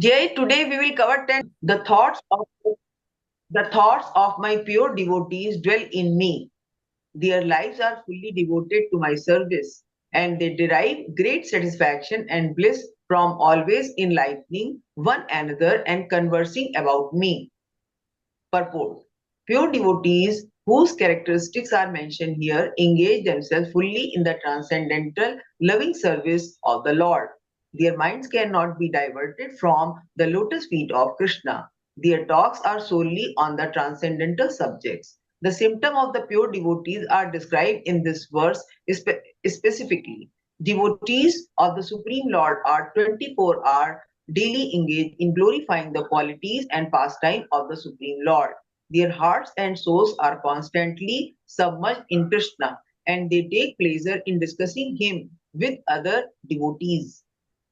Jay, today we will cover 10 the thoughts of my pure devotees dwell in me. Their lives are fully devoted to my service, and they derive great satisfaction and bliss from always enlightening one another and conversing about me. Purport. Pure devotees, whose characteristics are mentioned here, engage themselves fully in the transcendental loving service of the Lord. Their minds cannot be diverted from the lotus feet of Krishna. Their talks are solely on the transcendental subjects. The symptom of the pure devotees are described in this verse specifically. Devotees of the Supreme Lord are 24-hour daily engaged in glorifying the qualities and pastime of the Supreme Lord. Their hearts and souls are constantly submerged in Krishna, and they take pleasure in discussing him with other devotees.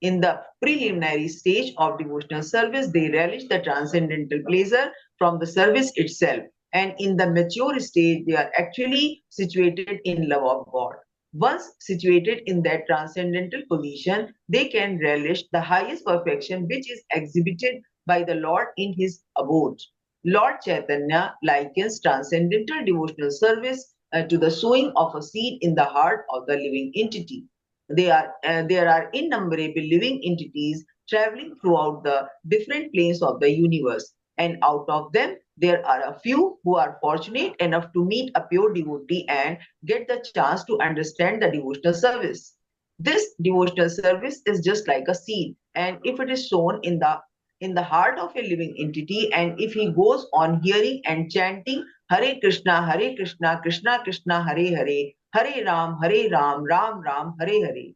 In the preliminary stage of devotional service, they relish the transcendental pleasure from the service itself. And in the mature stage, they are actually situated in love of God. Once situated in that transcendental position, they can relish the highest perfection which is exhibited by the Lord in his abode. Lord Chaitanya likens transcendental devotional service to the sowing of a seed in the heart of the living entity. There are innumerable living entities traveling throughout the different planes of the universe, and out of them, there are a few who are fortunate enough to meet a pure devotee and get the chance to understand the devotional service. This devotional service is just like a seed, and if it is sown in the heart of a living entity, and if he goes on hearing and chanting Hare Krishna, Krishna Krishna, Hare Hare, Hare Ram, Ram Ram, Hare Hare,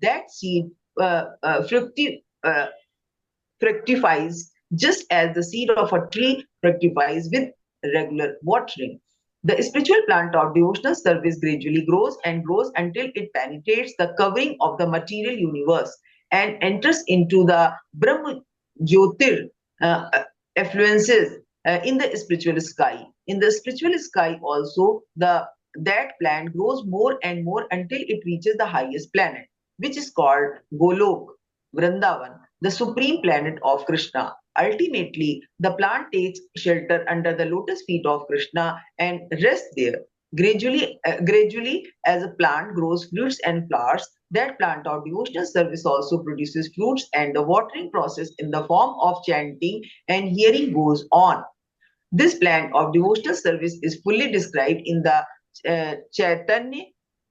that seed uh, uh, fructi- uh, fructifies just as the seed of a tree fructifies with regular watering. The spiritual plant of devotional service gradually grows and grows until it penetrates the covering of the material universe and enters into the Brahma Jyotir affluences in the spiritual sky. In the spiritual sky also, that plant grows more and more until it reaches the highest planet, which is called Golok, Vrindavan, the supreme planet of Krishna. Ultimately, the plant takes shelter under the lotus feet of Krishna and rests there. Gradually, as a plant grows fruits and flowers, that plant of devotional service also produces fruits, and the watering process in the form of chanting and hearing goes on. This plant of devotional service is fully described in the Chaitanya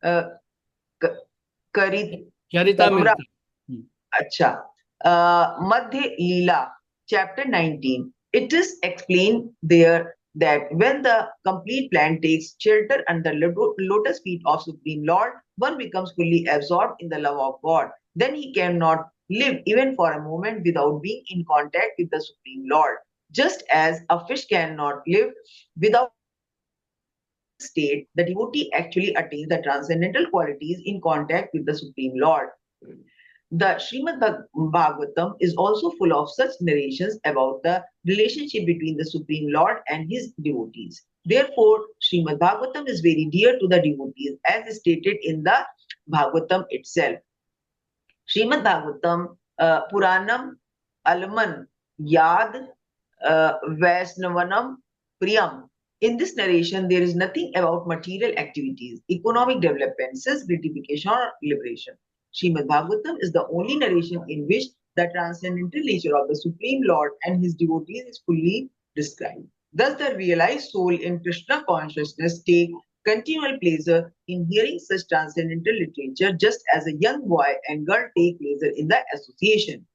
uh, Karit Charitamrita. Acha. Madhya Leela, chapter 19. It is explained there that when the complete plant takes shelter under lotus feet of Supreme Lord, one becomes fully absorbed in the love of God. Then he cannot live even for a moment without being in contact with the Supreme Lord. Just as a fish cannot live without state, the devotee actually attains the transcendental qualities in contact with the Supreme Lord. The Bhagavatam is also full of such narrations about the relationship between the Supreme Lord and his devotees. Therefore, Srimad Bhagavatam is very dear to the devotees as stated in the Bhagavatam itself. Srimad Bhagavatam, Puranam Alman Yad Vaisnavanam Priyam. In this narration, there is nothing about material activities, economic development, self gratification, or liberation. Srimad Bhagavatam is the only narration in which the transcendental nature of the Supreme Lord and his devotees is fully described. Thus, the realized soul in Krishna consciousness take continual pleasure in hearing such transcendental literature, just as a young boy and girl take pleasure in the association.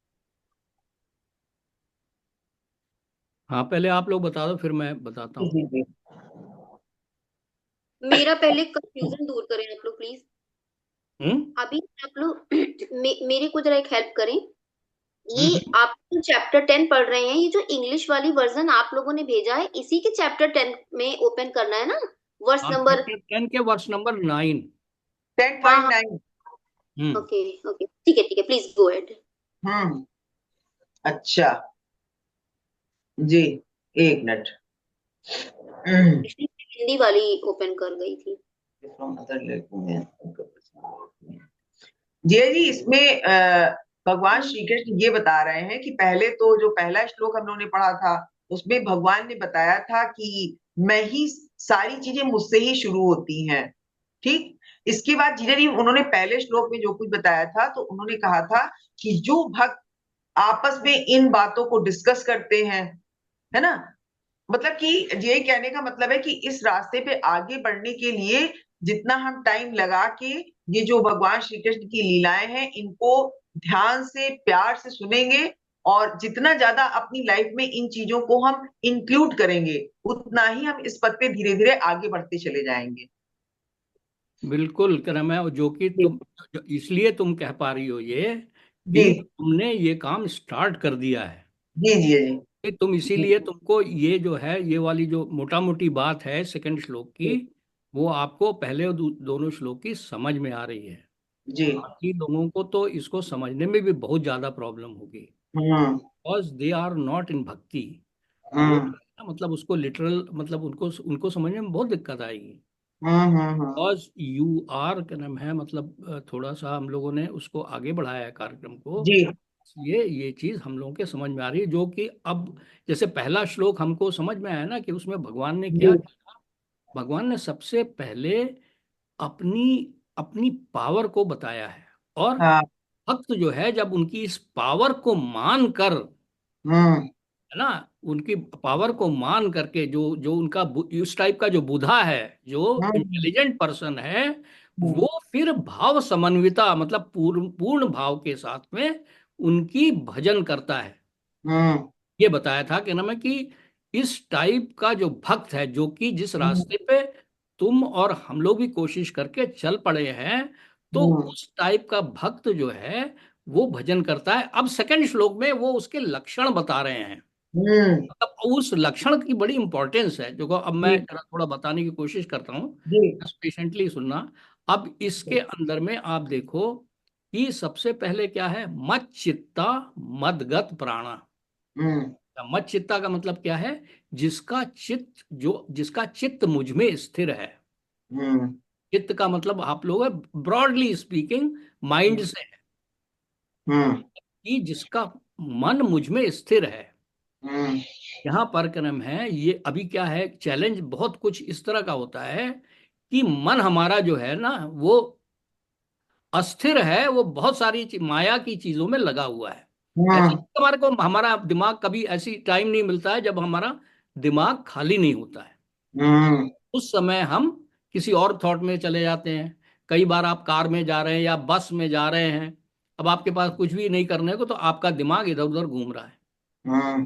हाँ, पहले आप लोग बता दो, फिर मैं बताता हूँ। जी, जी। मेरा पहले कंफ्यूजन दूर करें आप लोग प्लीज। अभी आप लोग मेरे को जरा एक हेल्प करें। ये आप चैप्टर 10 पढ़ रहे हैं, ये जो इंग्लिश वाली वर्जन आप लोगों ने भेजा है, इसी के चैप्टर 10 में ओपन करना है ना, वर्स नंबर 10 के वर्स नंबर 9। 10.9। ओके ओके, ठीक है, प्लीज गो अहेड। अच्छा जी, एक मिनट। हिंदी वाली ओपन कर गई थी। जी जी, इसमें भगवान श्री कृष्ण ये बता रहे हैं कि पहले तो जो पहला श्लोक हम लोगों ने पढ़ा था उसमें भगवान ने बताया था कि मैं ही, सारी चीजें मुझसे ही शुरू होती हैं। ठीक। इसके बाद धीरे धीरे उन्होंने पहले श्लोक में जो कुछ बताया था तो उन्होंने कहा था कि जो भक्त आपस में इन बातों को डिस्कस करते हैं, है ना, मतलब कि ये कहने का मतलब है कि इस रास्ते पे आगे बढ़ने के लिए जितना हम टाइम लगा के ये जो भगवान श्री कृष्ण की लीलाएं हैं इनको ध्यान से प्यार से सुनेंगे और जितना ज्यादा अपनी लाइफ में इन चीजों को हम इंक्लूड करेंगे उतना ही हम इस पथ पे धीरे धीरे आगे बढ़ते चले जाएंगे। बिल्कुल क्रम है, और जो कि जी इसलिए तुम कह पा रही हो ये जी कि तुमने ये काम स्टार्ट कर दिया है। जी जी जी कि तुम इसीलिए, तुमको ये जो है, ये वाली जो मोटा मोटी बात है सेकंड श्लोक की, वो आपको पहले और दोनों श्लोक की समझ में आ रही है। जी। बाकी लोगों को तो इसको समझने में भी बहुत ज्यादा प्रॉब्लम होगी, hmm because they are not in bhakti. वो हम्म मतलब उसको लिटरल, मतलब उनको उनको समझने में बहुत दिक्कत आएगी। हम्म। बिकॉज यू आर, क्या नाम है, मतलब थोड़ा सा हम लोगों ने उसको आगे बढ़ाया है कार्यक्रम को। जी। ये चीज हम लोगों के समझ में आ रही है, जो कि अब जैसे पहला श्लोक हमको समझ में आया ना कि उसमें भगवान ने क्या जी। किया। भगवान ने सबसे पहले अपनी अपनी पावर को बताया है, और हाँ। भक्त जो है जब उनकी इस पावर को मान कर, हम्म है ना, उनकी पावर को मान करके जो जो उनका इस टाइप का जो बुधा है, जो हम्म इंटेलिजेंट पर्सन है, हम्म वो फिर भाव समन्विता, मतलब पूर्ण पूर्ण भाव के साथ में उनकी भजन करता है। हम्म ये बताया था कि ना मैं कि इस टाइप का जो भक्त है, जो कि जिस हम्म रास्ते पे तुम और हम लोग भी कोशिश करके चल पड़े हैं, तो हम्म उस टाइप का भक्त जो है वो भजन करता है। अब सेकंड श्लोक में वो उसके लक्षण बता रहे हैं। हम्म। मतलब उस लक्षण की बड़ी इंपॉर्टेंस है, जो को अब मैं जी जरा थोड़ा बताने की कोशिश करता हूँ, जी। पेशेंटली सुनना। अब इसके अंदर में आप देखो कि सबसे पहले क्या है, मत चित्ता मदगत प्राणा। हम्म मत चित्ता का मतलब क्या है, जिसका चित्त मुझ में स्थिर है। हम्म चित्त का मतलब आप लोग ब्रॉडली स्पीकिंग माइंड से है, हम्म कि जिसका मन मुझ में स्थिर है। हम्म यहाँ पर क्रम है, ये अभी क्या है, चैलेंज बहुत कुछ इस तरह का होता है कि मन हमारा जो है ना वो अस्थिर है, वो बहुत सारी माया की चीजों में लगा हुआ है। ऐसा हम्म हमारे को, हमारा दिमाग कभी ऐसी टाइम नहीं मिलता है जब हमारा दिमाग खाली नहीं होता है। हम्म उस समय हम किसी और थॉट में चले जाते हैं। कई बार आप कार में जा रहे हैं या बस में जा रहे हैं, अब आपके पास कुछ भी नहीं करने को, तो आपका दिमाग इधर उधर घूम रहा हम्म।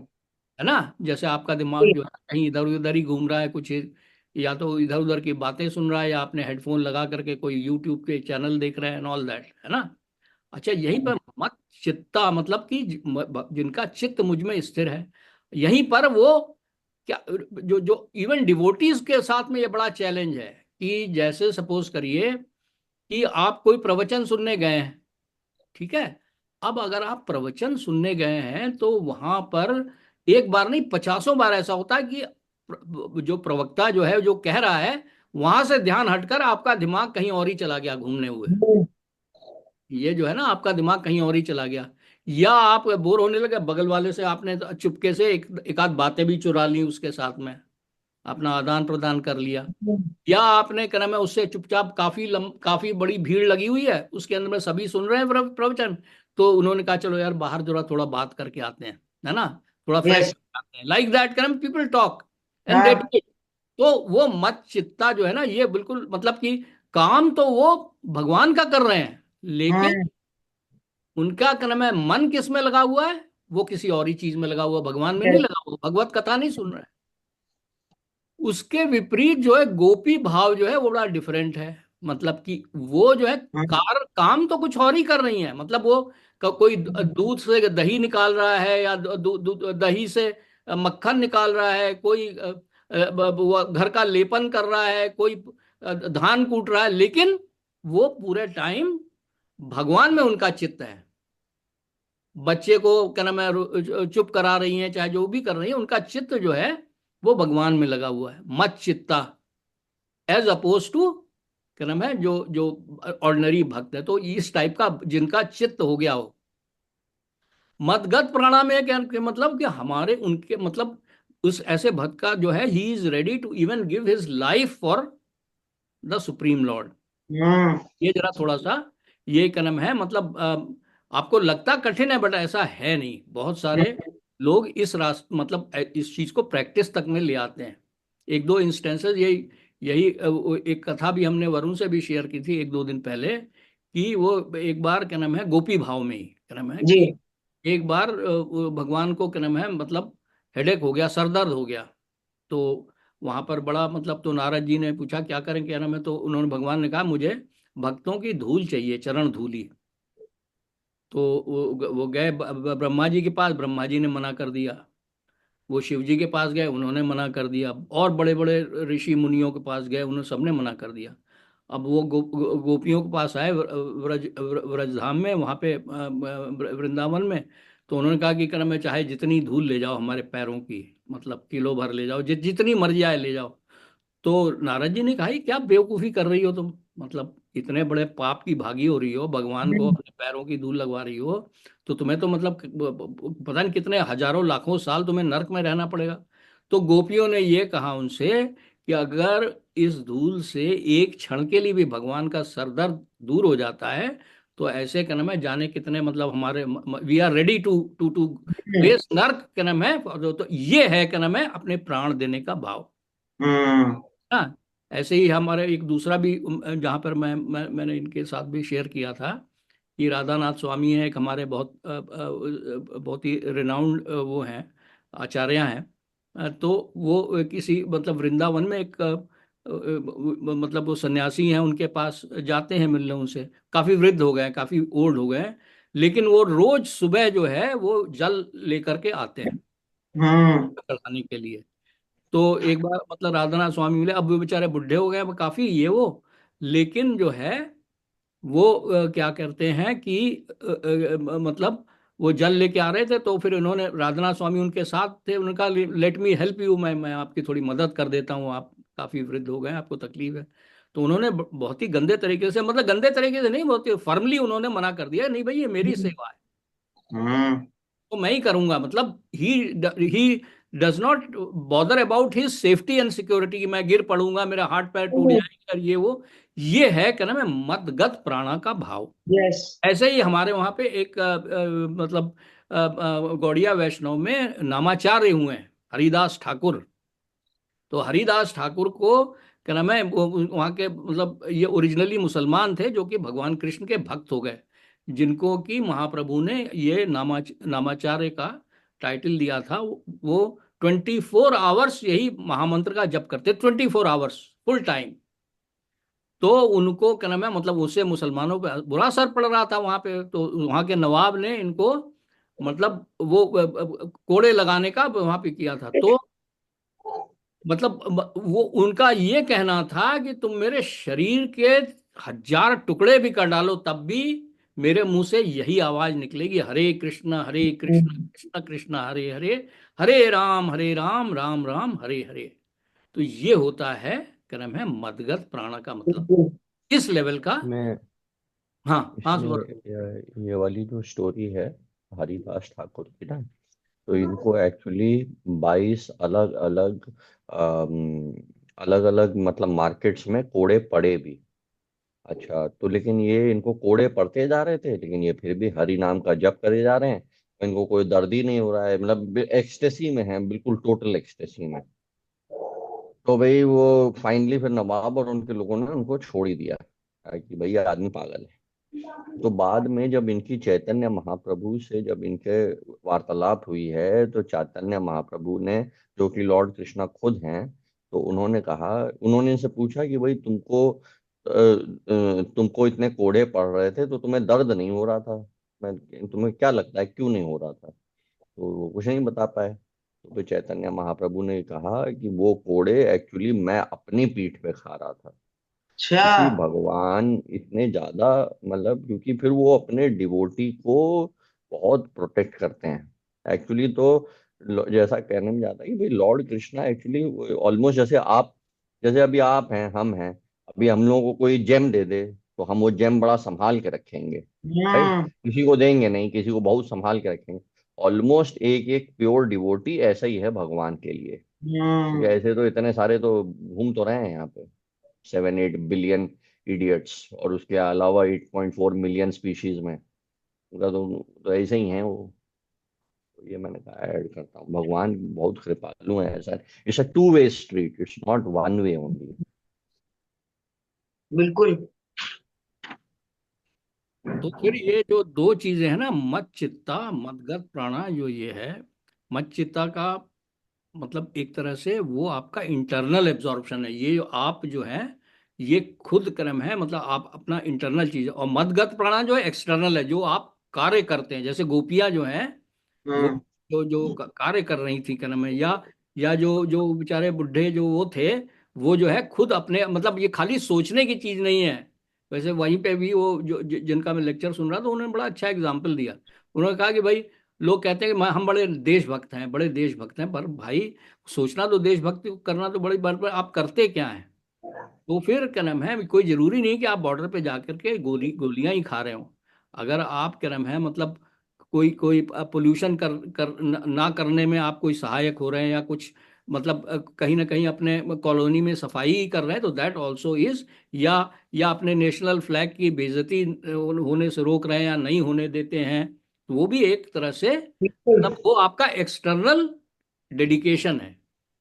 है ना। जैसे आपका दिमाग जो है कहीं इधर उधर ही घूम रहा है, कुछ या तो इधर उधर की बातें सुन रहा है, या आपने हेडफोन लगा करके कोई यूट्यूब के चैनल देख रहे हैं एंड ऑल दैट, है ना। अच्छा, यहीं पर मत चित्ता मतलब कि जिनका चित्त मुझ में स्थिर है, यहीं पर वो क्या, जो जो इवन डिवोटीज के साथ में ये बड़ा चैलेंज है कि जैसे सपोज करिए कि आप कोई प्रवचन सुनने गए हैं, ठीक है। अब अगर आप प्रवचन सुनने गए हैं तो वहां पर एक बार नहीं, पचासों बार ऐसा होता है कि जो प्रवक्ता जो है जो कह रहा है, वहां से ध्यान हटकर आपका दिमाग कहीं और ही चला गया घूमने हुए। ये जो है ना, आपका दिमाग कहीं और ही चला गया, या आप बोर होने लगे, बगल वाले से आपने चुपके से एक आध बातें भी चुरा ली, उसके साथ में अपना आदान प्रदान कर लिया, या आपने क्या नाम है उससे चुपचाप, काफी बड़ी भीड़ लगी हुई है उसके अंदर में, सभी सुन रहे हैं प्रवचन, तो उन्होंने कहा चलो यार बाहर जरा थोड़ा बात करके आते हैं, है ना, थोड़ा फ्रेश यस। आते हैं, लाइक दैट करम पीपल टॉक एंड दे हाँ। Do it. तो वो मत चित्ता जो है ना, ये बिल्कुल मतलब कि काम तो वो भगवान का कर रहे हैं, लेकिन हम्म उनका क्या नाम है, मन किस में लगा हुआ है, वो किसी और ही चीज में लगा हुआ, भगवान में नहीं यस। लगा हुआ, भगवत कथा नहीं सुन रहे हैं। उसके विपरीत जो है गोपी भाव जो है वो बड़ा डिफरेंट है। मतलब कि वो जो है काम तो कुछ और ही कर रही है, मतलब वो कोई दूध से दही निकाल रहा है, या दही से मक्खन निकाल रहा है, कोई वो घर का लेपन कर रहा है, कोई धान कूट रहा है, लेकिन वो पूरे टाइम भगवान में उनका चित्त है। बच्चे को क्या नाम है चुप करा रही हैं, चाहे जो भी कर रही है, उनका चित्त जो है वो भगवान में लगा हुआ है, मत चित्ता, एज अपोज टू क्या नाम है जो जो ऑर्डिनरी भक्त है, तो इस टाइप का जिनका चित्त हो गया हो, मदगत प्राणा में क्या मतलब कि हमारे उनके मतलब उस ऐसे भक्त का जो है, he is ready to even give his life for the supreme lord. ये जरा थोड़ा सा ये कदम है, मतलब आपको लगता कठिन है बट ऐसा है नहीं। बहुत सारे लोग इस मतलब इस चीज को प्रैक्टिस तक में ले आते हैं। एक दो इंस्टेंसेस यही यही एक कथा भी हमने वरुण से भी शेयर की थी एक दो दिन पहले, कि वो एक बार क्या नाम है गोपी भाव में ही क्या नाम है जी। कि एक बार वो भगवान को क्या नाम है मतलब हेडेक हो गया, सर दर्द हो गया। तो वहां पर बड़ा मतलब, तो नारद जी ने पूछा क्या करें क्या नाम है, तो उन्होंने भगवान ने कहा मुझे भक्तों की धूल चाहिए, चरण धूली। तो वो गए ब्रह्मा जी के पास, ब्रह्मा जी ने मना कर दिया। वो शिव जी के पास गए, उन्होंने मना कर दिया। और बड़े बड़े ऋषि मुनियों के पास गए, उन्होंने सबने मना कर दिया। अब वो गोपियों के पास आए व्रजधाम में, वहां पे वृंदावन में। तो उन्होंने कहा कि कर्म में चाहे जितनी धूल ले जाओ हमारे पैरों की, मतलब किलो भर ले जाओ, जितनी मर्जी आए ले जाओ। तो नारद जी ने कहा ये क्या बेवकूफी कर रही हो तुम, मतलब इतने बड़े पाप की भागी हो रही हो, भगवान को अपने पैरों की धूल लगवा रही हो, तो तुम्हें तो मतलब पता नहीं कितने हजारों लाखों साल तुम्हें नरक में रहना पड़ेगा। तो गोपियों ने ये कहा उनसे कि अगर इस धूल से एक क्षण के लिए भी भगवान का सरदर्द दूर हो जाता है, तो ऐसे क्या नाम है जाने कितने मतलब हमारे we are ready to to to face नर्क क्या नाम है। तो ये है क्या नाम है अपने प्राण देने का भाव। हम्म। हाँ, ऐसे ही हमारे एक दूसरा भी जहाँ पर मैंने इनके साथ भी शेयर किया था कि राधानाथ स्वामी है एक हमारे बहुत बहुत ही रिनाउंड वो हैं, आचार्य हैं। तो वो किसी मतलब वृंदावन में एक मतलब वो सन्यासी हैं, उनके पास जाते हैं मिलने उनसे। काफी वृद्ध हो गए हैं, काफी ओल्ड हो गए हैं, लेकिन वो रोज सुबह जो है वो जल लेकर के आते हैं हम्म। चढ़ाने के लिए। तो एक बार मतलब राधानाथ स्वामी मिले, अब वो बेचारे बुढ़े हो गए अब काफी ये वो, लेकिन जो है वो क्या करते हैं कि मतलब वो जल लेके आ रहे थे, तो फिर उन्होंने राधानाथ स्वामी उनके साथ थे, उनका लेट मी हेल्प यू, मैं आपकी थोड़ी मदद कर देता हूँ, आप काफी वृद्ध हो गए हैं, आपको तकलीफ है। तो उन्होंने बहुत ही गंदे तरीके से, मतलब गंदे तरीके से नहीं, बहुत ही फर्मली उन्होंने मना कर दिया, नहीं भाई ये मेरी सेवा है, हम्म। तो मैं ही करूंगा। मतलब he does not bother about his safety and security, कि मैं गिर पड़ूंगा, मेरा हाथ पैर टूट जाएंगे और ये वो। ये है क्या नाम है मदगत प्राणा का भाव। यस। ऐसे ही हमारे वहां पे एक मतलब गौड़िया वैष्णव में नामाचार्य हुए हैं हरिदास ठाकुर। तो हरिदास ठाकुर को क्या नाम है वहाँ के मतलब ये ओरिजिनली मुसलमान थे जो कि भगवान कृष्ण के भक्त हो गए, जिनको कि महाप्रभु ने ये नामाचार्य का टाइटल दिया था। वो 24 आवर्स यही महामंत्र का जप करते, 24 आवर्स फुल टाइम। तो उनको क्या नाम है मतलब उससे मुसलमानों पे बुरा असर पड़ रहा था वहां पे। तो वहां के नवाब ने इनको मतलब वो कोड़े लगाने का वहां पे किया था। तो मतलब वो उनका ये कहना था कि तुम मेरे शरीर के 1000 टुकड़े भी कर डालो तब भी मेरे मुंह से यही आवाज निकलेगी, हरे कृष्ण कृष्ण कृष्ण हरे हरे, हरे राम राम राम हरे हरे। तो ये होता है क्या नाम है मदगत प्राण का मतलब बिल्कुल। इस लेवल का। इसमें हाँ हाँ इसमें सुवर। ये वाली जो स्टोरी है हरिदास ठाकुर की ना, तो इनको एक्चुअली 22 अलग अलग अलग अलग मतलब मार्केट्स में कोड़े पड़े भी। अच्छा, तो लेकिन ये इनको कोड़े पड़ते जा रहे थे, लेकिन ये फिर भी हरि नाम का जप करे जा रहे हैं, इनको कोई दर्द ही नहीं हो रहा है, मतलब एक्सटेसी में है, बिल्कुल टोटल एक्सटेसी में। तो भाई वो फाइनली फिर नवाब और उनके लोगों ने उनको छोड़ ही दिया, कि भाई ये आदमी पागल है। तो बाद में जब इनकी चैतन्य महाप्रभु से जब इनके वार्तालाप हुई है, तो चैतन्य महाप्रभु ने, जो कि लॉर्ड कृष्णा खुद हैं, तो उन्होंने कहा, उन्होंने इनसे पूछा कि भाई तुमको इतने कोड़े पड़ रहे थे तो तुम्हें दर्द नहीं हो रहा था, मैं तुम्हें क्या लगता है क्यों नहीं हो रहा था? तो वो कुछ नहीं बता पाए। तो फिर चैतन्य महाप्रभु ने कहा कि वो कोड़े एक्चुअली मैं अपनी पीठ पे खा रहा था, अच्छा। क्योंकि भगवान इतने ज्यादा मतलब, क्योंकि फिर वो अपने डिवोटी को बहुत प्रोटेक्ट करते हैं एक्चुअली। तो जैसा कहने में जाता है कि भाई लॉर्ड कृष्णा एक्चुअली ऑलमोस्ट जैसे अभी आप हैं, हम हैं, अभी हम लोगों को कोई जेम दे दे तो हम वो जेम बड़ा संभाल के रखेंगे, राइट? हम्म। किसी को देंगे नहीं, किसी को बहुत संभाल के रखेंगे। ऑलमोस्ट एक एक प्योर डिवोटी ऐसा ही है भगवान के लिए, क्योंकि ऐसे तो इतने सारे तो घूम तो रहे हैं यहाँ पे, 7-8 बिलियन इडियट्स, और उसके अलावा 8.4 मिलियन स्पीशीज में उनका तो ऐसे ही है वो। तो ये मैंने कहा ऐड करता हूँ, भगवान बहुत कृपालु है ऐसा। It's a two way street, it's not one way only. बिल्कुल। तो फिर ये जो दो चीजें हैं ना, मत चित्ता मदगत प्राणा, जो ये है मत चित्ता का मतलब एक तरह से वो आपका इंटरनल एब्जॉर्प्शन है। ये जो आप जो है ये खुद कर्म है, मतलब आप अपना इंटरनल चीज है। और मदगत प्राणा जो है एक्सटर्नल है, जो आप कार्य करते हैं। जैसे गोपियां जो हैं वो हम्म। जो जो कार्य कर रही थी कर्म में, या जो जो बेचारे बुढ़े जो वो थे, वो जो है खुद अपने मतलब ये खाली सोचने की चीज नहीं है। वैसे वहीं पे भी वो जिनका मैं लेक्चर सुन रहा था, उन्होंने बड़ा अच्छा एग्जाम्पल दिया। उन्होंने कहा कि भाई लोग कहते हैं कि हम बड़े देशभक्त हैं, बड़े देशभक्त हैं, पर भाई सोचना तो देशभक्ति करना तो बड़ी बात, पर आप करते क्या हैं? तो फिर क्या नाम है, कोई जरूरी नहीं कि आप बॉर्डर पे जाकर के गोलियां ही खा रहे हो। अगर आप क्या नाम है मतलब कोई कोई पोल्यूशन ना करने में आप कोई सहायक हो रहे हैं, या कुछ मतलब कहीं ना कहीं अपने कॉलोनी में सफाई ही कर रहे हैं, तो दैट ऑल्सो इज, या अपने नेशनल फ्लैग की बेइज्जती होने से रोक रहे हैं या नहीं होने देते हैं, तो वो भी एक तरह से बिल्कुल। मतलब वो आपका एक्सटर्नल डेडिकेशन है।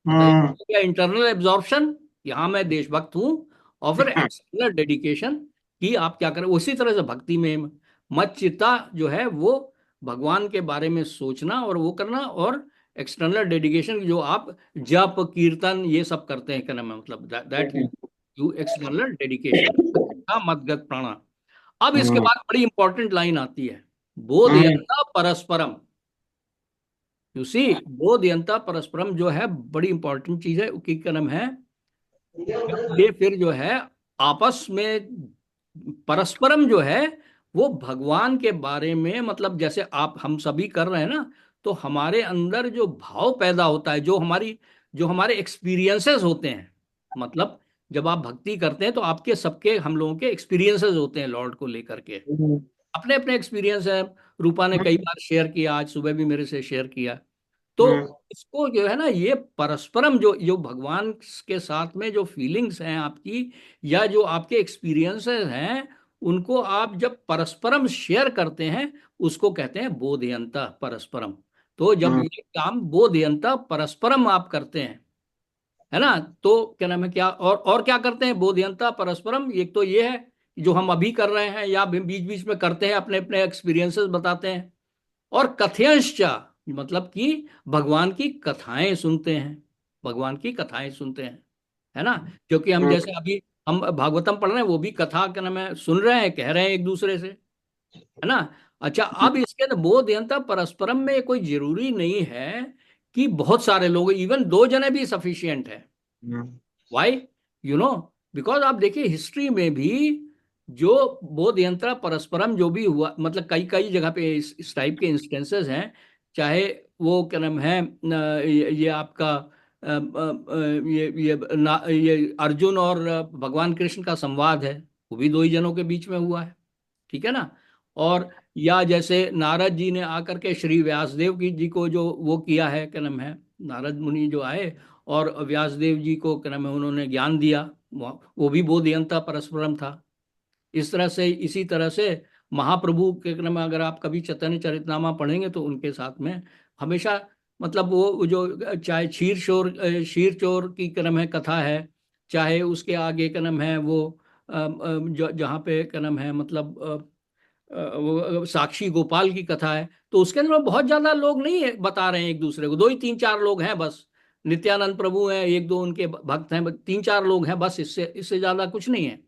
हम्म। बताइए, या इंटरनल एब्जॉर्प्शन कि हाँ मैं देशभक्त हूं, और फिर एक्सटर्नल डेडिकेशन कि आप क्या करें। उसी तरह से भक्ति में मत चित्ता जो है वो भगवान के बारे में सोचना और वो करना, और एक्सटर्नल डेडिकेशन जो आप जप कीर्तन ये सब करते हैं, क्या नाम है मतलब दैट यू एक्सटर्नल डेडिकेशन का मदगत प्राणा। अब इसके हम्म। बाद बड़ी इंपॉर्टेंट लाइन आती है, हम्म। बोधयंता परस्परम। यू सी, बोधयंता परस्परम जो है बड़ी इंपॉर्टेंट चीज है कि क्या नाम है, ये फिर जो है आपस में परस्परम जो है वो भगवान के बारे में मतलब जैसे आप हम सभी कर रहे हैं ना, तो हमारे अंदर जो भाव पैदा होता है, जो हमारे एक्सपीरियंसेस होते हैं, मतलब जब आप भक्ति करते हैं तो आपके सबके हम लोगों के एक्सपीरियंसेस होते हैं लॉर्ड को लेकर के, हम्म। अपने अपने एक्सपीरियंस है। रूपा ने कई बार शेयर किया, आज सुबह भी मेरे से शेयर किया। तो हम्म। इसको जो है ना, ये परस्परम जो जो भगवान के साथ में जो फीलिंग्स हैं आपकी, या जो आपके एक्सपीरियंसेस हैं, उनको आप जब परस्परम शेयर करते हैं, उसको कहते हैं बोधयंता परस्परम। तो जब हम्म। ये काम बोधयंता परस्परम आप करते हैं, है ना, तो क्या नाम है, क्या और क्या करते हैं बोधयंता परस्परम? एक तो ये है जो हम अभी कर रहे हैं या बीच बीच में करते हैं, अपने अपने एक्सपीरियंसेस बताते हैं। और कथयंश्च मतलब कि भगवान की कथाएं सुनते हैं, भगवान की कथाएं सुनते हैं, है ना। क्योंकि हम जैसे अभी हम भागवतम पढ़ रहे हैं, वो भी कथा क्या नाम है सुन रहे हैं, कह रहे हैं एक दूसरे से, है ना। अच्छा, अब इसके अंदर बोधयंता परस्परम में कोई जरूरी नहीं है कि बहुत सारे लोग, इवन दो जने भी सफिशियंट है। हम्म। वाई? यू नो, बिकॉज आप देखिए हिस्ट्री में भी जो बोध यंत्र परस्परम जो भी हुआ, मतलब कई कई जगह पे इस टाइप के इंस्टेंसेस हैं। चाहे वो क्या नाम है ये आपका ये अर्जुन और भगवान कृष्ण का संवाद है, वो भी दो ही जनों के बीच में हुआ है, ठीक है ना। और या जैसे नारद जी ने आकर के श्री व्यासदेव की जी को जो वो किया है, क्या नाम है, नारद मुनि जो आए और व्यासदेव जी को क्या नाम है उन्होंने ज्ञान दिया, वो भी बोधयंता परस्परम था। इस तरह से, इसी तरह से महाप्रभु के क्रम में अगर आप कभी चैतन्य चरितनामा पढ़ेंगे तो उनके साथ में हमेशा मतलब वो जो चाहे क्षीर चोर की क्रम है कथा है, चाहे उसके आगे क्रम है वो जहाँ पे क्रम है मतलब वो साक्षी गोपाल की कथा है, तो उसके अंदर बहुत ज्यादा लोग नहीं है बता रहे हैं एक दूसरे को, दो ही तीन चार लोग हैं बस। नित्यानंद प्रभु हैं, एक दो उनके भक्त हैं, तीन चार लोग हैं बस, इससे इससे ज्यादा कुछ नहीं है।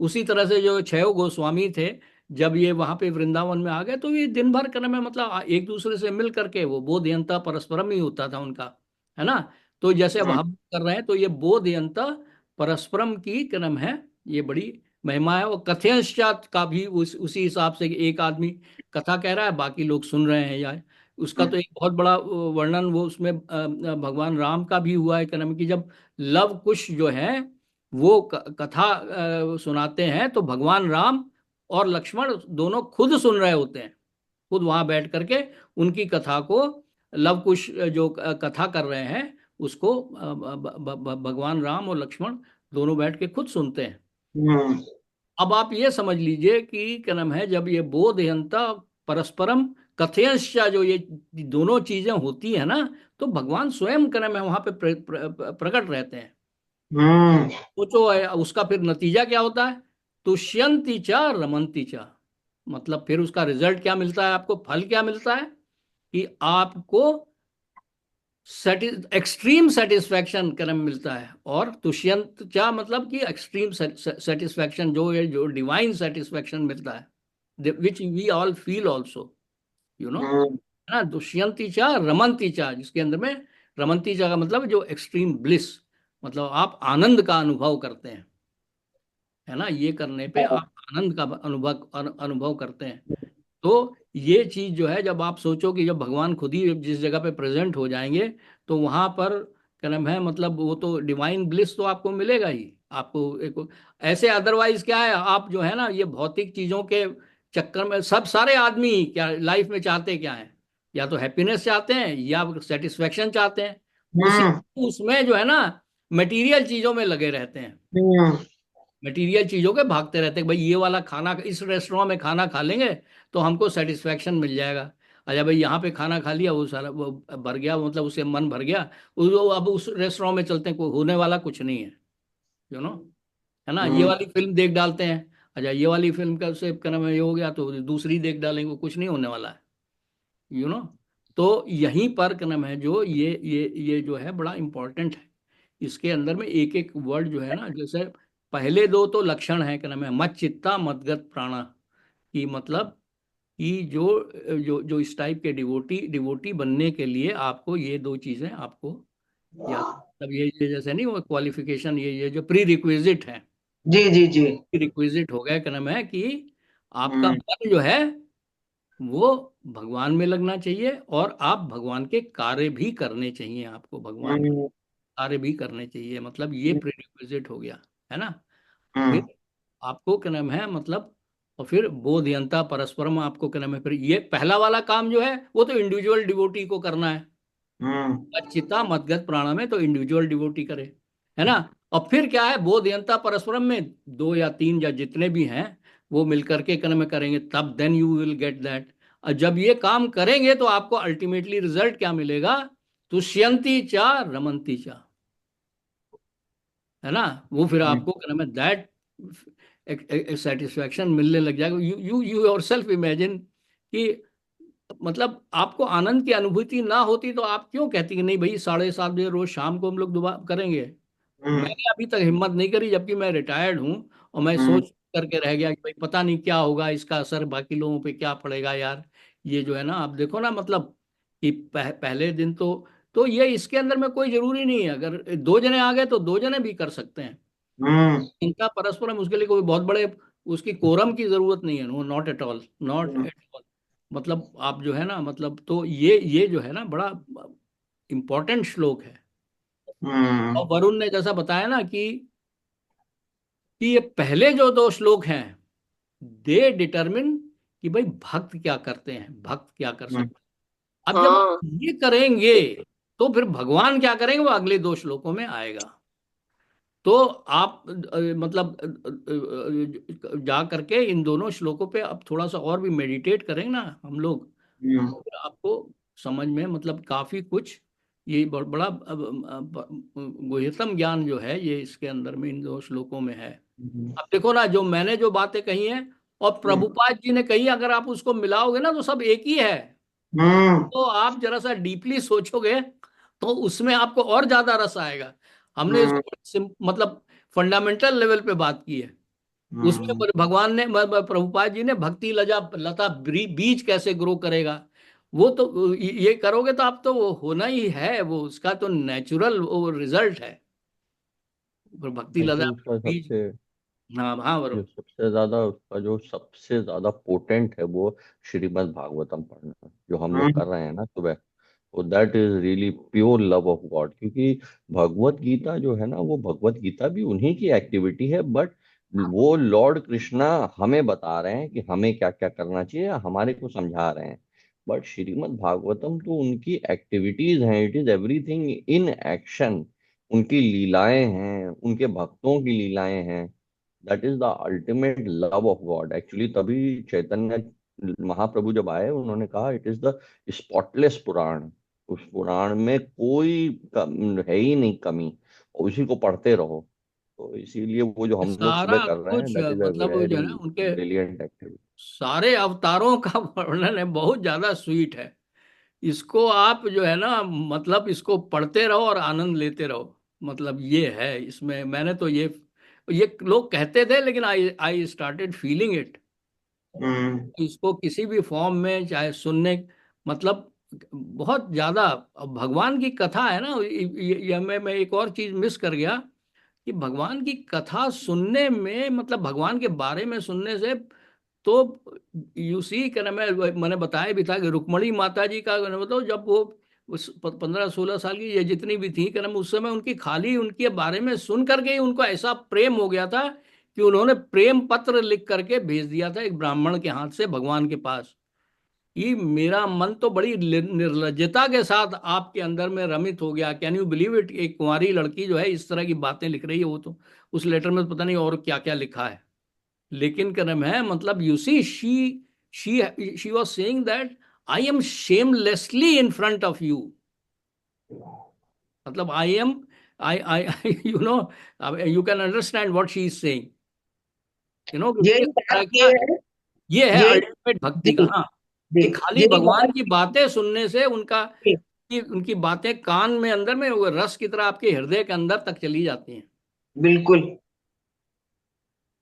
उसी तरह से जो छह गोस्वामी थे, जब ये वहां पे वृंदावन में आ गए तो ये दिन भर क्रम में मतलब एक दूसरे से मिल करके वो बोधयंता परस्परम ही होता था उनका, है ना। तो जैसे अब हम कर रहे हैं तो ये बोधयंता परस्परम की क्रम है, ये बड़ी महिमा है। और कथयश्चात का भी उसी हिसाब से कि एक आदमी कथा कह रहा है, बाकी लोग सुन रहे हैं, या उसका तो एक बहुत बड़ा वर्णन वो उसमें भगवान राम का भी हुआ है क्रम की, जब लव कुश जो है वो कथा सुनाते हैं, तो भगवान राम और लक्ष्मण दोनों खुद सुन रहे होते हैं, खुद वहां बैठ करके उनकी कथा को, लव कुश जो कथा कर रहे हैं उसको भगवान राम और लक्ष्मण दोनों बैठ के खुद सुनते हैं। हम्म अब आप ये समझ लीजिए कि क्या नाम है, जब ये बोधयंता परस्परम कथयश्च, जो ये दोनों चीजें होती है ना, तो भगवान स्वयं क्या नाम है वहां पे प्रकट रहते हैं। हम्म सोचो उसका फिर नतीजा क्या होता है, तुष्यंती च रमंती च, मतलब फिर उसका रिजल्ट क्या मिलता है आपको, फल क्या मिलता है कि आपको एक्सट्रीम सेटिस्फैक्शन कर्म मिलता है। और तुष्यंत क्या मतलब कि एक्सट्रीम सेटिस्फैक्शन, जो डिवाइन सेटिस्फैक्शन मिलता है, which we all feel also, you know, hmm है ना। दुष्यंती चा रमंती चा, जिसके अंदर में रमंती चा का मतलब जो एक्सट्रीम ब्लिस, मतलब आप आनंद का अनुभव करते हैं, है ना। ये करने पे आप आनंद का अनुभव करते हैं। तो ये चीज जो है, जब आप सोचो कि जब भगवान खुद ही जिस जगह पे प्रेजेंट हो जाएंगे, तो वहां पर क्या नाम है, मतलब वो तो डिवाइन ब्लिस तो आपको मिलेगा ही। आपको एक ऐसे, अदरवाइज क्या है, आप जो है ना ये भौतिक चीजों के चक्कर में, सब सारे आदमी क्या लाइफ में चाहते क्या है, या तो हैप्पीनेस चाहते हैं या सेटिस्फेक्शन चाहते हैं। उसी हम्म उसमें जो है ना मटेरियल चीजों में लगे रहते हैं, हम्म मटेरियल चीजों के भागते रहते हैं। भाई ये वाला खाना, इस रेस्टोरेंट में खाना खा लेंगे तो हमको सेटिस्फेक्शन मिल जाएगा। अच्छा भाई यहाँ पे खाना खा लिया, वो सारा वो भर गया, मतलब उससे मन भर गया, अब उस रेस्टोरेंट में चलते हैं, कोई होने वाला कुछ नहीं है, यू नो, है ना। ये हम्म वाली फिल्म देख डालते हैं, अच्छा ये वाली फिल्म का से क्या नाम है ये हो गया, तो दूसरी देख डालेंगे, वो कुछ नहीं होने वाला है, यू नो। तो यहीं पर क्या नाम है, जो ये जो है बड़ा इंपॉर्टेंट है। इसके अंदर में एक एक वर्ड जो है ना, जैसे पहले दो तो लक्षण है, क्या नाम है, मत चित्ता मतगत प्राणा, की मतलब कि जो जो जो इस टाइप के डिवोटी डिवोटी बनने के लिए आपको ये दो चीजें आपको याद, मतलब ये जैसे नहीं वो क्वालिफिकेशन, ये जो प्री रिक्विजिट है, जी जी जी। रिक्विजिट हो गया, क्या नाम है कि आपका हम्म मन जो है वो भगवान में लगना चाहिए, और आप भगवान के कार्य भी करने चाहिए, आपको भगवान के हम्म कार्य भी करने चाहिए, मतलब ये प्रीरिक्विजिट हो गया, है ना। हम्म फिर आपको क्या नाम है, मतलब और फिर बोधयंता परस्परम, आपको क्या नाम है, फिर ये पहला वाला काम जो है वो तो इंडिविजुअल डिवोटी को करना है, हम्म चित्ता मतगत प्राणा में तो इंडिविजुअल डिवोटी करे, है ना। और फिर क्या है, बोधयंता परस्परम में दो या तीन या जितने भी हैं वो मिलकर के कर्म करेंगे, तब then you will get that. और जब ये काम करेंगे तो आपको अल्टीमेटली रिजल्ट क्या मिलेगा, तुष्यंती चा रमंती चा, है ना। वो फिर आपको क्या नाम है दैट सेटिस्फैक्शन मिलने लग जाएगा। You you you yourself imagine कि मतलब आपको आनंद की अनुभूति ना होती तो आप क्यों कहती कि नहीं भाई 7:30 बजे रोज शाम को हम लोग दोबारा करेंगे। हम्म मैंने अभी तक हिम्मत नहीं करी, जबकि मैं रिटायर्ड हूँ, और मैं हम्म सोच करके रह गया कि भाई पता नहीं क्या होगा, इसका असर बाकी लोगों पे क्या पड़ेगा यार। ये जो है ना, आप देखो ना, मतलब कि पहले दिन तो ये इसके अंदर में कोई जरूरी नहीं है, अगर दो जने आ गए तो दो जने भी कर सकते हैं, हम्म इनका परस्परम, उसके लिए कोई बहुत बड़े उसकी कोरम की जरूरत नहीं है, no, not at all, not hmm at all. मतलब आप जो है ना, मतलब तो ये जो है ना बड़ा इंपॉर्टेंट श्लोक है। और वरुण ने जैसा बताया ना कि ये पहले जो दो श्लोक हैं, दे डिटरमिन कि भाई भक्त क्या करते हैं, भक्त क्या कर हम्म सकते हैं। अब जब आप हाँ ये करेंगे तो फिर भगवान क्या करेंगे, वो अगले दो श्लोकों में आएगा। तो आप मतलब जा करके इन दोनों श्लोकों पे अब थोड़ा सा और भी मेडिटेट करेंगे ना हम लोग, हम्म फिर आपको समझ में मतलब काफी कुछ, ये बहुत बड़ा गुह्यतम ज्ञान जो है ये इसके अंदर में इन दो श्लोकों में है। अब देखो ना, जो मैंने जो बातें कही हैं और प्रभुपाद जी ने कही, अगर आप उसको मिलाओगे ना तो सब एक ही है। हम्म तो आप जरा सा डीपली सोचोगे तो उसमें आपको और ज्यादा रस आएगा। हमने हम्म इसको मतलब फंडामेंटल लेवल पे बात की है, उसमें हम्म भगवान ने प्रभुपाद जी ने भक्ति लजा लता बीज कैसे ग्रो करेगा, वो तो ये करोगे तो आप तो वो होना ही है, वो उसका तो नेचुरल वो रिजल्ट है, भक्ति आई लता थिंक उसका बीज। सबसे हाँ हाँ जो वरुण। सबसे ज्यादा उसका जो सबसे ज्यादा पोटेंट है वो श्रीमद् भागवतम पढ़ना जो हम लोग हम्म कर रहे हैं ना सुबह। तो that is really pure love of God, क्योंकि भगवत गीता जो है ना वो भगवत गीता भी उन्हीं की एक्टिविटी है, बट वो लॉर्ड कृष्णा हमें बता रहे हैं कि हमें क्या क्या करना चाहिए, हमारे को समझा रहे हैं। बट श्रीमद् भागवतम तो उनकी एक्टिविटीज हैं, it is everything in action. उनकी लीलाएं हैं, उनके भक्तों की लीलाएं हैं। That is the ultimate love of God actually. तभी चैतन्य महाप्रभु जब आए उन्होंने कहा इट इज द स्पॉटलेस पुराण। उस पुराण में कोई है ही नहीं कमी, और उसी को पढ़ते रहो। तो इसीलिए वो जो हम लोग सुबह सारा कर रहे हैं, कुछ दैट इज अ मतलब वो जो है वेरी ना उनके ब्रिलियंट एक्टिविटी। सारे अवतारों का वर्णन है, बहुत ज्यादा स्वीट है। इसको आप जो है ना मतलब इसको पढ़ते रहो और आनंद लेते रहो। मतलब ये है इसमें, मैंने तो ये लोग कहते थे, लेकिन आई आई स्टार्टेड फीलिंग इट। हम्म। इसको किसी भी फॉर्म में चाहे सुनने, मतलब बहुत ज्यादा। अब भगवान की कथा है ना, ये मैं एक और चीज मिस कर गया कि भगवान की कथा सुनने में, मतलब भगवान के बारे में सुनने से, तो यू सी क्या नाम है, मैंने बताया भी था कि रुक्मणी माता जी का मतलब जब वो उस 15-16 साल की ये जितनी भी थी क्या नाम, उस समय उनकी खाली उनके बारे में सुन करके ही उनको ऐसा प्रेम हो गया था कि उन्होंने प्रेम पत्र लिख करके भेज दिया था एक ब्राह्मण के हाथ से भगवान के पास। ये मेरा मन तो बड़ी निर्लज्जता के साथ आपके अंदर में रमित हो गया। कैन यू बिलीव इट, एक कुंवारी लड़की जो है इस तरह की बातें लिख रही है। वो तो उस लेटर में तो पता नहीं और क्या क्या लिखा है, लेकिन क्या नाम है मतलब you see she was saying that I am shamelessly in front of you. मतलब I am I you know, you can understand what she is saying, you know. यही किस बात तरह ये का है। ये है यही। अल्टीमेट भक्ति का। जी। हाँ, जी। कि खाली यही भगवान बात। की बातें सुनने से उनका जी। कि उनकी बातें कान में अंदर में वो रस की तरह आपके हृदय के अंदर तक चली जाती हैं। बिल्कुल।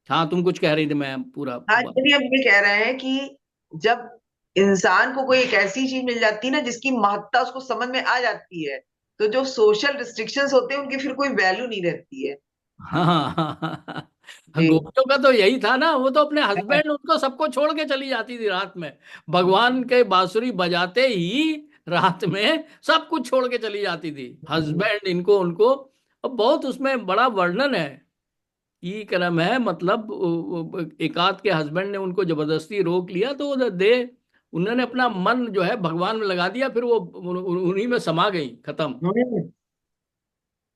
हाँ, तुम कुछ कह रही थी, मैं पूरा हाँ, चलिए हम ये कह रहे हैं कि जब इंसान को कोई एक ऐसी चीज मिल जाती है ना जिसकी महत्ता उसको समझ में आ जाती है, तो जो सोशल रिस्ट्रिक्शंस होते हैं उनकी फिर कोई वैल्यू नहीं रहती है। हाँ हाँ हाँ, हाँ, जी। गोपियों का तो यही था ना, वो तो अपने हस्बैंड उनको सबको छोड़ के चली जाती थी रात में। भगवान के बांसुरी बजाते ही रात में सब कुछ छोड़ के चली जाती थी, हस्बैंड इनको उनको। और बहुत उसमें बड़ा वर्णन है कि क्या नाम है मतलब एक आध के हस्बैंड ने उनको जबरदस्ती रोक लिया तो दे उन्होंने अपना मन जो है भगवान में लगा दिया, फिर वो उन्हीं में समा गई, खत्म। हम्म।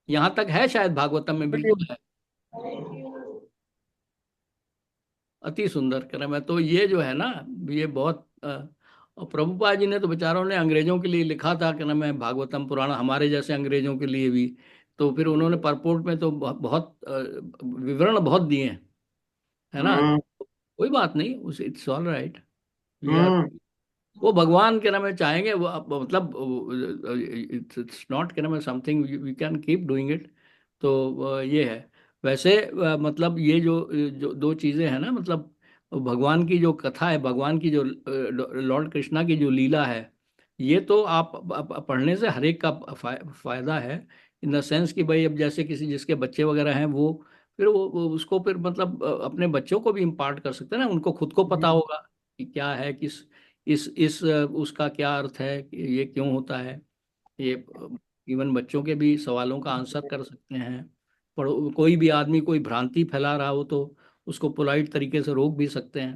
यहाँ तक है शायद भागवतम में, बिल्कुल है। अति सुंदर क्रम है। तो ये जो है ना, ये बहुत और प्रभुपाद जी ने तो बेचारों ने अंग्रेजों के लिए लिखा था क्या नाम है भागवतम पुराण, हमारे जैसे अंग्रेजों के लिए भी। तो फिर उन्होंने परपोर्ट में तो बहुत विवरण बहुत दिए हैं, है ना। हम्म। कोई बात नहीं, उस इट्स ऑल राइट। हम्म। वो भगवान के नाम में चाहेंगे वो मतलब इट्स नॉट के नाम है something we can keep doing it. तो ये है। वैसे मतलब ये जो दो चीजें हैं ना, मतलब भगवान की जो कथा है, भगवान की जो लॉर्ड कृष्णा की जो लीला है, ये तो आप पढ़ने से हर एक का फायदा है। इन द सेंस कि भाई अब जैसे किसी जिसके बच्चे वगैरह हैं वो फिर वो उसको फिर मतलब अपने बच्चों को भी इम्पार्ट कर सकते हैं ना, उनको खुद को पता होगा कि क्या है, किस इस उसका क्या अर्थ है, कि ये क्यों होता है। ये इवन बच्चों के भी सवालों का आंसर कर सकते हैं। पर कोई भी आदमी कोई भ्रांति फैला रहा हो तो उसको पोलाइट तरीके से रोक भी सकते हैं,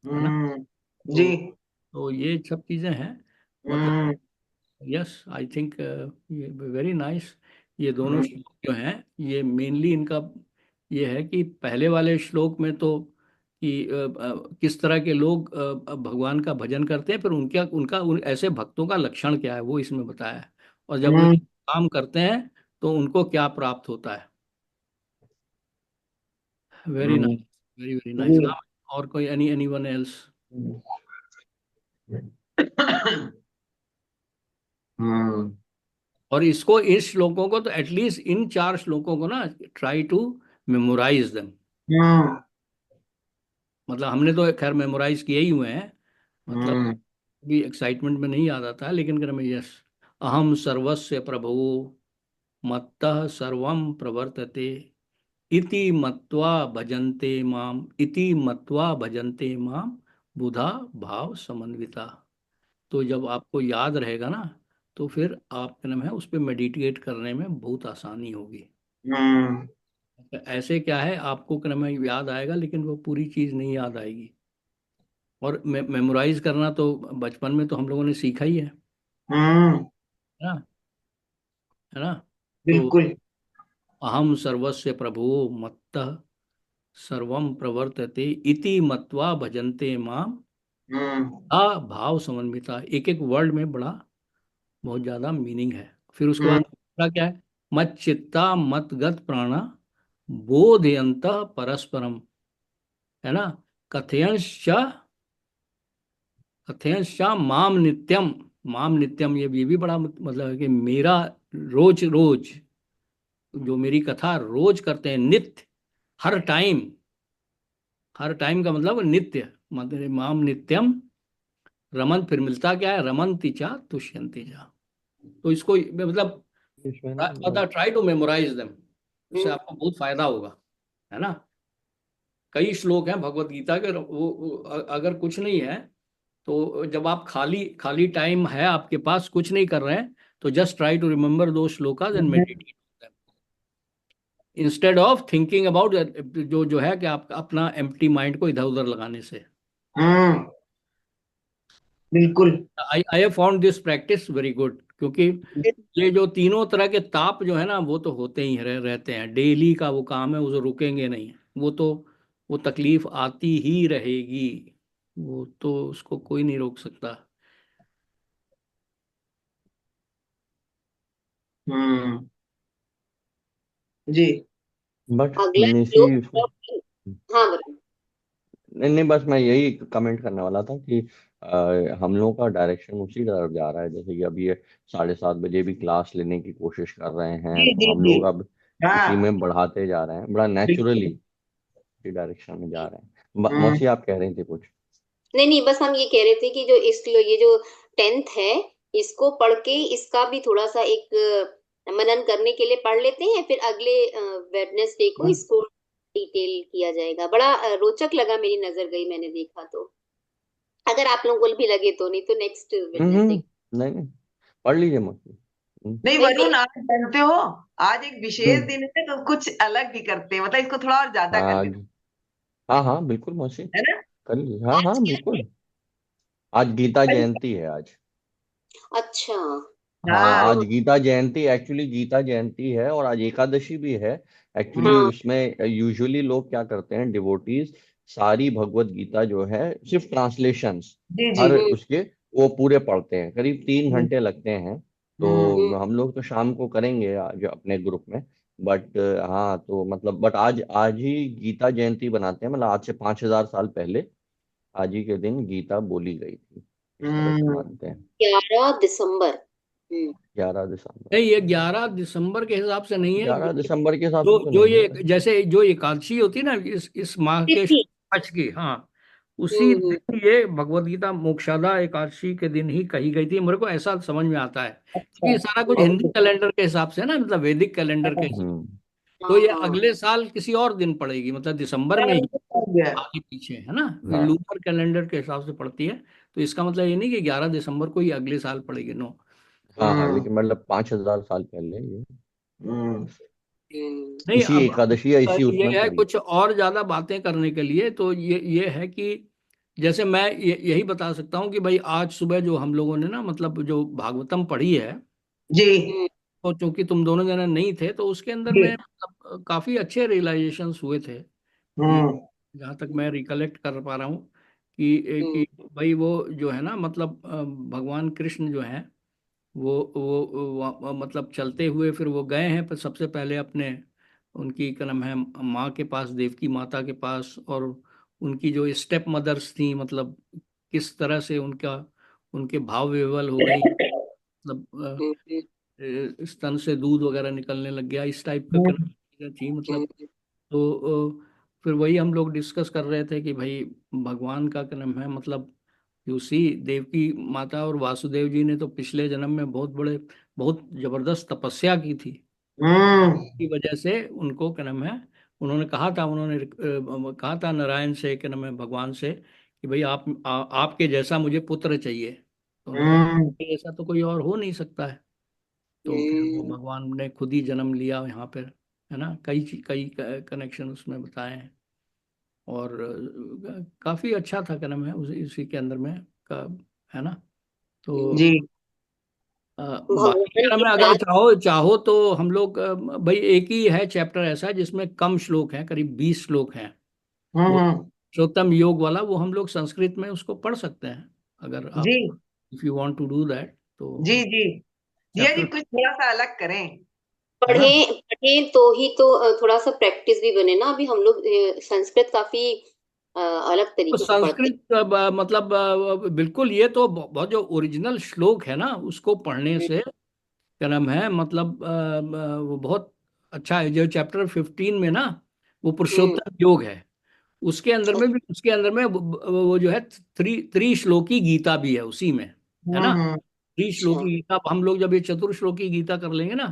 है ना। हम्म। जी। तो ये सब चीजें हैं। मतलब हम्म। यस आई थिंक ये वेरी नाइस। ये दोनों हम्म। श्लोक जो हैं, ये मेनली इनका ये है कि पहले वाले श्लोक में तो कि किस तरह के लोग भगवान का भजन करते हैं, फिर उनका उनका ऐसे भक्तों का लक्षण क्या है वो इसमें बताया है। और जब वो ये हम्म। काम करते हैं तो उनको क्या प्राप्त होता है। Very hmm. Nice, very very nice. जी। हाँ, और कोई एनी वन एल्स। हम्म। और इसको इस श्लोकों को तो एटलीस्ट इन 4 श्लोकों को ना ट्राई टू मेमोराइज देम। हम्म। मतलब हमने तो खैर मेमोराइज किए ही हुए हैं, मतलब हम्म। भी एक्साइटमेंट में नहीं याद आता है, लेकिन कर मैं यस अहम सर्वस्य प्रभु मत्तः सर्वं प्रवर्तते इति मत्वा भजन्ते माम, इति मत्वा भजन्ते माम बुधा भाव समन्विता। तो जब आपको याद रहेगा ना, तो फिर आप क्या नाम है उस पर मेडिटेट करने में बहुत आसानी होगी, हम्म। ऐसे क्या है, आपको क्रम में याद आएगा लेकिन वो पूरी चीज नहीं याद आएगी। और मेमोराइज करना तो बचपन में तो हम लोगों ने सीखा ही है हम्म। ना, है ना। तो बिल्कुल। अहम सर्वस्य प्रभु मत्तः सर्वम प्रवर्तते इति मत्वा भजन्ते माम हम्म। आ भाव समन्विता। एक एक वर्ड में बड़ा बहुत ज्यादा मीनिंग है। फिर उसके हम्म। बाद दूसरा क्या है, मत चित्ता मत गत प्राणा बोधयंत परस्परम, है ना। कथयंश्च कथयंश्च माम नित्यम। माम नित्यम, ये भी बड़ा मतलब है कि मेरा रोज रोज, जो मेरी कथा रोज करते हैं, नित्य, हर टाइम। हर टाइम का मतलब नित्य, मतलब माम नित्यम रमन, फिर मिलता क्या है, रमन्ति चा तुष्यन्ति चा। तो इसको मतलब इसमें ना ट्राई टू मेमोराइज देम, इससे आपको बहुत फायदा होगा, है ना। कई श्लोक हैं भगवत गीता के, अगर कुछ नहीं है तो जब आप खाली खाली टाइम है आपके पास, कुछ नहीं कर रहे हैं, तो जस्ट ट्राई टू रिमेम्बर दो shlokas and meditate instead of thinking about, जो है कि आप अपना एम्प्टी माइंड को इधर उधर लगाने से। हम्म। बिल्कुल। I I have found this practice very good, क्योंकि ये जो तीनों तरह के ताप जो है ना, वो तो होते ही रहते हैं, डेली का वो काम है, वो रुकेंगे नहीं, वो तो वो तकलीफ आती ही रहेगी, वो तो उसको कोई नहीं रोक सकता। हम्म। जी। बट अगला इसी श्लोक। हाँ बोलो। नहीं नहीं, बस मैं यही कमेंट करने वाला था कि हम लोगों का डायरेक्शन उसी तरफ जा रहा है। जैसे कि अभी ये 7:30 बजे भी क्लास लेने की कोशिश कर रहे हैं, जी। तो जी। हम जी। लोग अब हाँ। इसी में बढ़ाते जा रहे हैं, बड़ा नेचुरली बिल्कुल। इसी डायरेक्शन में जा रहे हैं। हम्म। मौसी आप कह रही थी कुछ? नहीं नहीं, बस हम ये कह रहे थे कि जो ये जो 10th है, इसको पढ़ के इसका भी थोड़ा सा एक मनन करने के लिए पढ़ लेते हैं, फिर अगले वेडनेसडे को इसको डिटेल किया जाएगा। बड़ा रोचक लगा, मेरी नजर गई, मैंने देखा तो। अगर आप लोगों को भी लगे तो, नहीं तो नेक्स्ट वेडनेसडे। नहीं नहीं, पढ़ लीजिए मौसी। नहीं नहीं वरुण, मेरे। आप जानते हो, आज एक विशेष हम्म, दिन है तो कुछ अलग ही करते हैं, मतलब इसको थोड़ा और ज्यादा कर आज लेते हाँ हाँ बिल्कुल मौसी, हैं, है ना। कर लीजिए, हाँ आज हाँ क्या है? बिल्कुल। आज गीता जयंती है आज। अच्छा। हाँ, हाँ। आज गीता जयंती, एक्चुअली गीता जयंती है, और आज एकादशी भी है। एक्चुअली हाँ। उसमें यूजुअली लोग क्या करते हैं, डिवोटीज सारी भगवत गीता जो है, सिर्फ ट्रांसलेशंस जी। जी। हर हम्म। उसके वो पूरे पढ़ते हैं, करीब तीन हम्म। घंटे लगते हैं। हम्म। तो हम लोग तो शाम को करेंगे आज अपने ग्रुप में। बट हाँ, तो मतलब बट आज आज ही गीता जयंती बनाते हैं, मतलब आज से 5,000 साल पहले आज ही के दिन गीता बोली गई थी, इस तरह से हम्म। मानते हैं। 11 दिसंबर। हम्म। 11 दिसंबर। नहीं, ये 11 दिसंबर के हिसाब से नहीं है। 11 दिसंबर के हिसाब से जो तो जो नहीं है। ये जैसे जो एकादशी होती है ना, इस माह के तिथि। पक्ष की, हाँ, उसी हम्म। दिन ये भगवत गीता मोक्षदा एकादशी के दिन ही कही गई थी। मेरे को ऐसा समझ में आता है, अच्छा। क्योंकि सारा कुछ हिंदी ओके। कैलेंडर के हिसाब से है ना, मतलब वैदिक कैलेंडर के हिसाब। हम्म। तो हाँ ये हाँ। अगले साल किसी और दिन पड़ेगी, मतलब दिसंबर में हाँ, ही, ये तो हो गया। आगे पीछे, है ना। हाँ लूनर कैलेंडर के हिसाब से पड़ती है। तो इसका मतलब ये नहीं कि 11 दिसंबर को ही अगले साल पड़ेगी, नो। हाँ हाँ, हम्म। लेकिन मतलब 5,000 साल पहले ये हम्म। नहीं, इसी अब एकादशी या इसी ये उसमें है पड़ी। कुछ और ज्यादा बातें करने के लिए, तो ये है कि जैसे मैं यही बता सकता हूँ कि भाई आज सुबह जो हम लोगों ने ना, मतलब जो भागवतम पढ़ी है, जी। तो चूंकि तुम दोनों जने नहीं थे, तो उसके अंदर जी। में मतलब काफी अच्छे रियलाइजेशंस हुए थे, कि हम्म। जहाँ तक मैं रिकलेक्ट कर पा रहा हूँ कि भाई वो जो है ना, मतलब भगवान कृष्ण जो है, वो मतलब चलते हुए फिर वो गए हैं, पर सबसे पहले अपने उनकी क्या नाम है, माँ के पास, देवकी माता के पास, और उनकी जो स्टेप मदर्स थी, मतलब किस तरह से उनका उनके भाव विवल हो गई, मतलब स्तन से दूध वगैरह निकलने लग गया, इस टाइप का क्या चीजें थी, मतलब। तो फिर वही हम लोग डिस्कस कर रहे थे कि भाई भगवान का क्या नाम है, मतलब यूसी देवकी माता और वासुदेव जी ने तो पिछले जन्म में बहुत जबरदस्त तपस्या की थी, हम्म। की वजह से उनको क्या नाम है, उन्होंने कहा था नारायण से, क्या नाम है, भगवान से, कि भाई आपके जैसा मुझे पुत्र चाहिए। तो उन्होंने कहा हम्म। "आपके जैसा तो कोई और हो नहीं सकता है"। तो फिर वो भगवान ने खुद ही जन्म लिया यहाँ पर। है ना, कई कनेक्शन उसमें बताए हैं, और काफी अच्छा था, क्या नाम है, उसी के अंदर में का, है ना। तो जी बाकी भगवान क्या नाम के है, अगर साथ। चाहो चाहो तो हम लोग भाई एक ही है चैप्टर ऐसा जिसमें कम श्लोक हैं, करीब 20 श्लोक हैं, वो हम्म पुरुषोत्तम योग वाला, वो हम लोग संस्कृत में उसको पढ़ सकते हैं, अगर जी आप, if you want to do that, जी तो जी जिया जी चैप्टर, कुछ थोड़ा सा अलग करें, है ना। पढ़ें पढ़ें तो ही तो थोड़ा सा प्रैक्टिस भी बने ना। अभी हम लोग संस्कृत काफी अलग तो तरीके से पढ़ते संस्कृत मतलब बिल्कुल, ये तो बहुत जो ओरिजिनल श्लोक है ना, उसको पढ़ने हैं। से क्या नाम है, मतलब वो बहुत अच्छा है। जो चैप्टर 15 में ना, वो हम्म पुरुषोत्तम योग है, उसके अंदर में वो जो है त्रिश्लोकी गीता भी है उसी में, है ना। हम्म अच्छा। त्रिश्लोकी गीता, अब हम लोग जब ये चतुर्श्लोकी गीता कर लेंगे ना,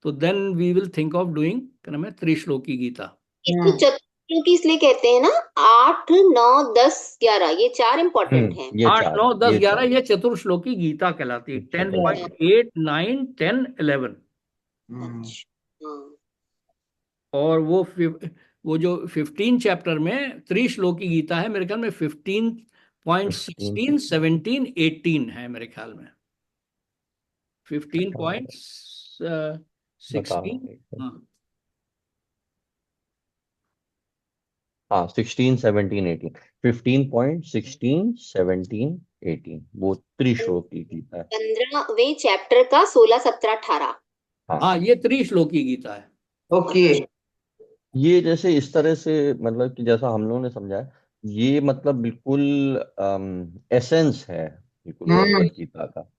तो then we will think of doing, क्या नाम है, त्रिश्लोकी गीता। इसको चतुर्श्लोकी इसलिए कहते हैं ना। 8, 9, 10, 11 ये 4 इम्पोर्टेंट हैं। ये 8, चार 9, 10, ये 11 चार ये चतुर्श्लोकी गीता कहलाती है। अच्छा कहलाता है। 10.8, 9, 10, 11। अच्छा। हाँ। और वो जो 15 चैप्टर में त्रिश्लोकी गीता है, मेरे ख्याल में 15 15.16, 17, 18 है मेरे ख्याल में। 15.16, बता रहा हूँ हाँ हाँ 16, 17, 18, 15.16, 17, 18 वो त्रिश्लोक की गीता है। 15वें चैप्टर का 16, 17, 18। हाँ हाँ, ये त्रिश्लोकी गीता है। ओके ये जैसे इस तरह से मतलब कि जैसा हम लोगों ने समझा है, ये मतलब बिल्कुल एसेंस है बिल्कुल हम्म भगवत गीता का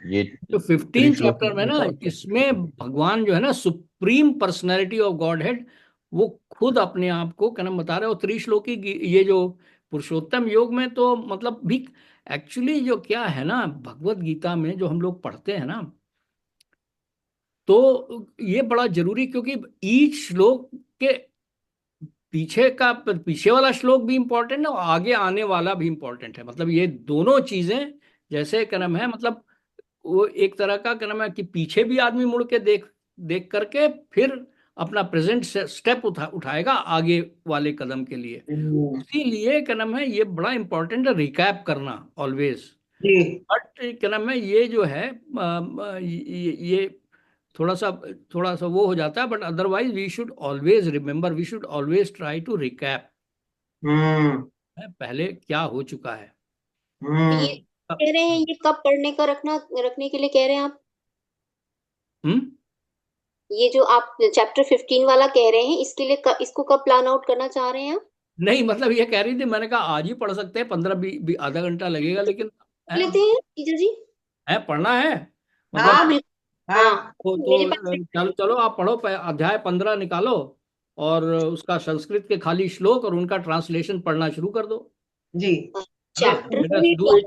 ये तो 15 त्रिश्लोकी चैप्टर में ना, गीता। इसमें भगवान जो है ना, supreme personality of God head, वो खुद अपने आप को क्या नाम बता रहे हो। त्रिश्लोकी ये जो पुरुषोत्तम योग में तो मतलब भी, एक्चुअली जो क्या है ना, भगवत गीता में जो हम लोग पढ़ते हैं ना, तो ये बड़ा जरूरी, क्योंकि ईच श्लोक के पीछे वाला श्लोक भी इंपॉर्टेंट है, और आगे आने वाला भी इंपॉर्टेंट है। मतलब ये दोनों चीजें, जैसे क्या नाम है, मतलब वो एक तरह का क्या नाम है कि पीछे भी आदमी मुड़ के देख देख करके फिर अपना प्रेजेंट स्टेप उठाएगा आगे वाले कदम के लिए। इसीलिए क्या नाम है, ये बड़ा इंपॉर्टेंट है रिकैप करना ऑलवेज। जी बट क्या नाम है, ये जो है ये थोड़ा सा थोड़ा सा वो हो जाता है, but otherwise we should always remember, we should always try to recap hmm पहले क्या हो चुका है। ये हम्म कह रहे हैं, ये कब पढ़ने का रखने के लिए कह रहे हैं आप? हम्म। ये जो आप चैप्टर 15 वाला कह रहे हैं, इसके लिए इसको कब प्लान आउट करना चाह रहे हैं आप? नहीं, मतलब ये कह रही थी, मैंने कहा आज ही पढ़ सकते हैं, 15 आधा घंटा लगेगा, लेकिन है, लेते हैं टीचर जी। पढ़ना है मतलब। हाँ हाँ बिल्कुल। हाँ हाँ मेरे पास चलो चलो, आप पढ़ो, अध्याय 15 निकालो, और उसका संस्कृत के खाली श्लोक और उनका ट्रांसलेशन पढ़ना शुरू कर दो, जी है ना। Chapter let us do it,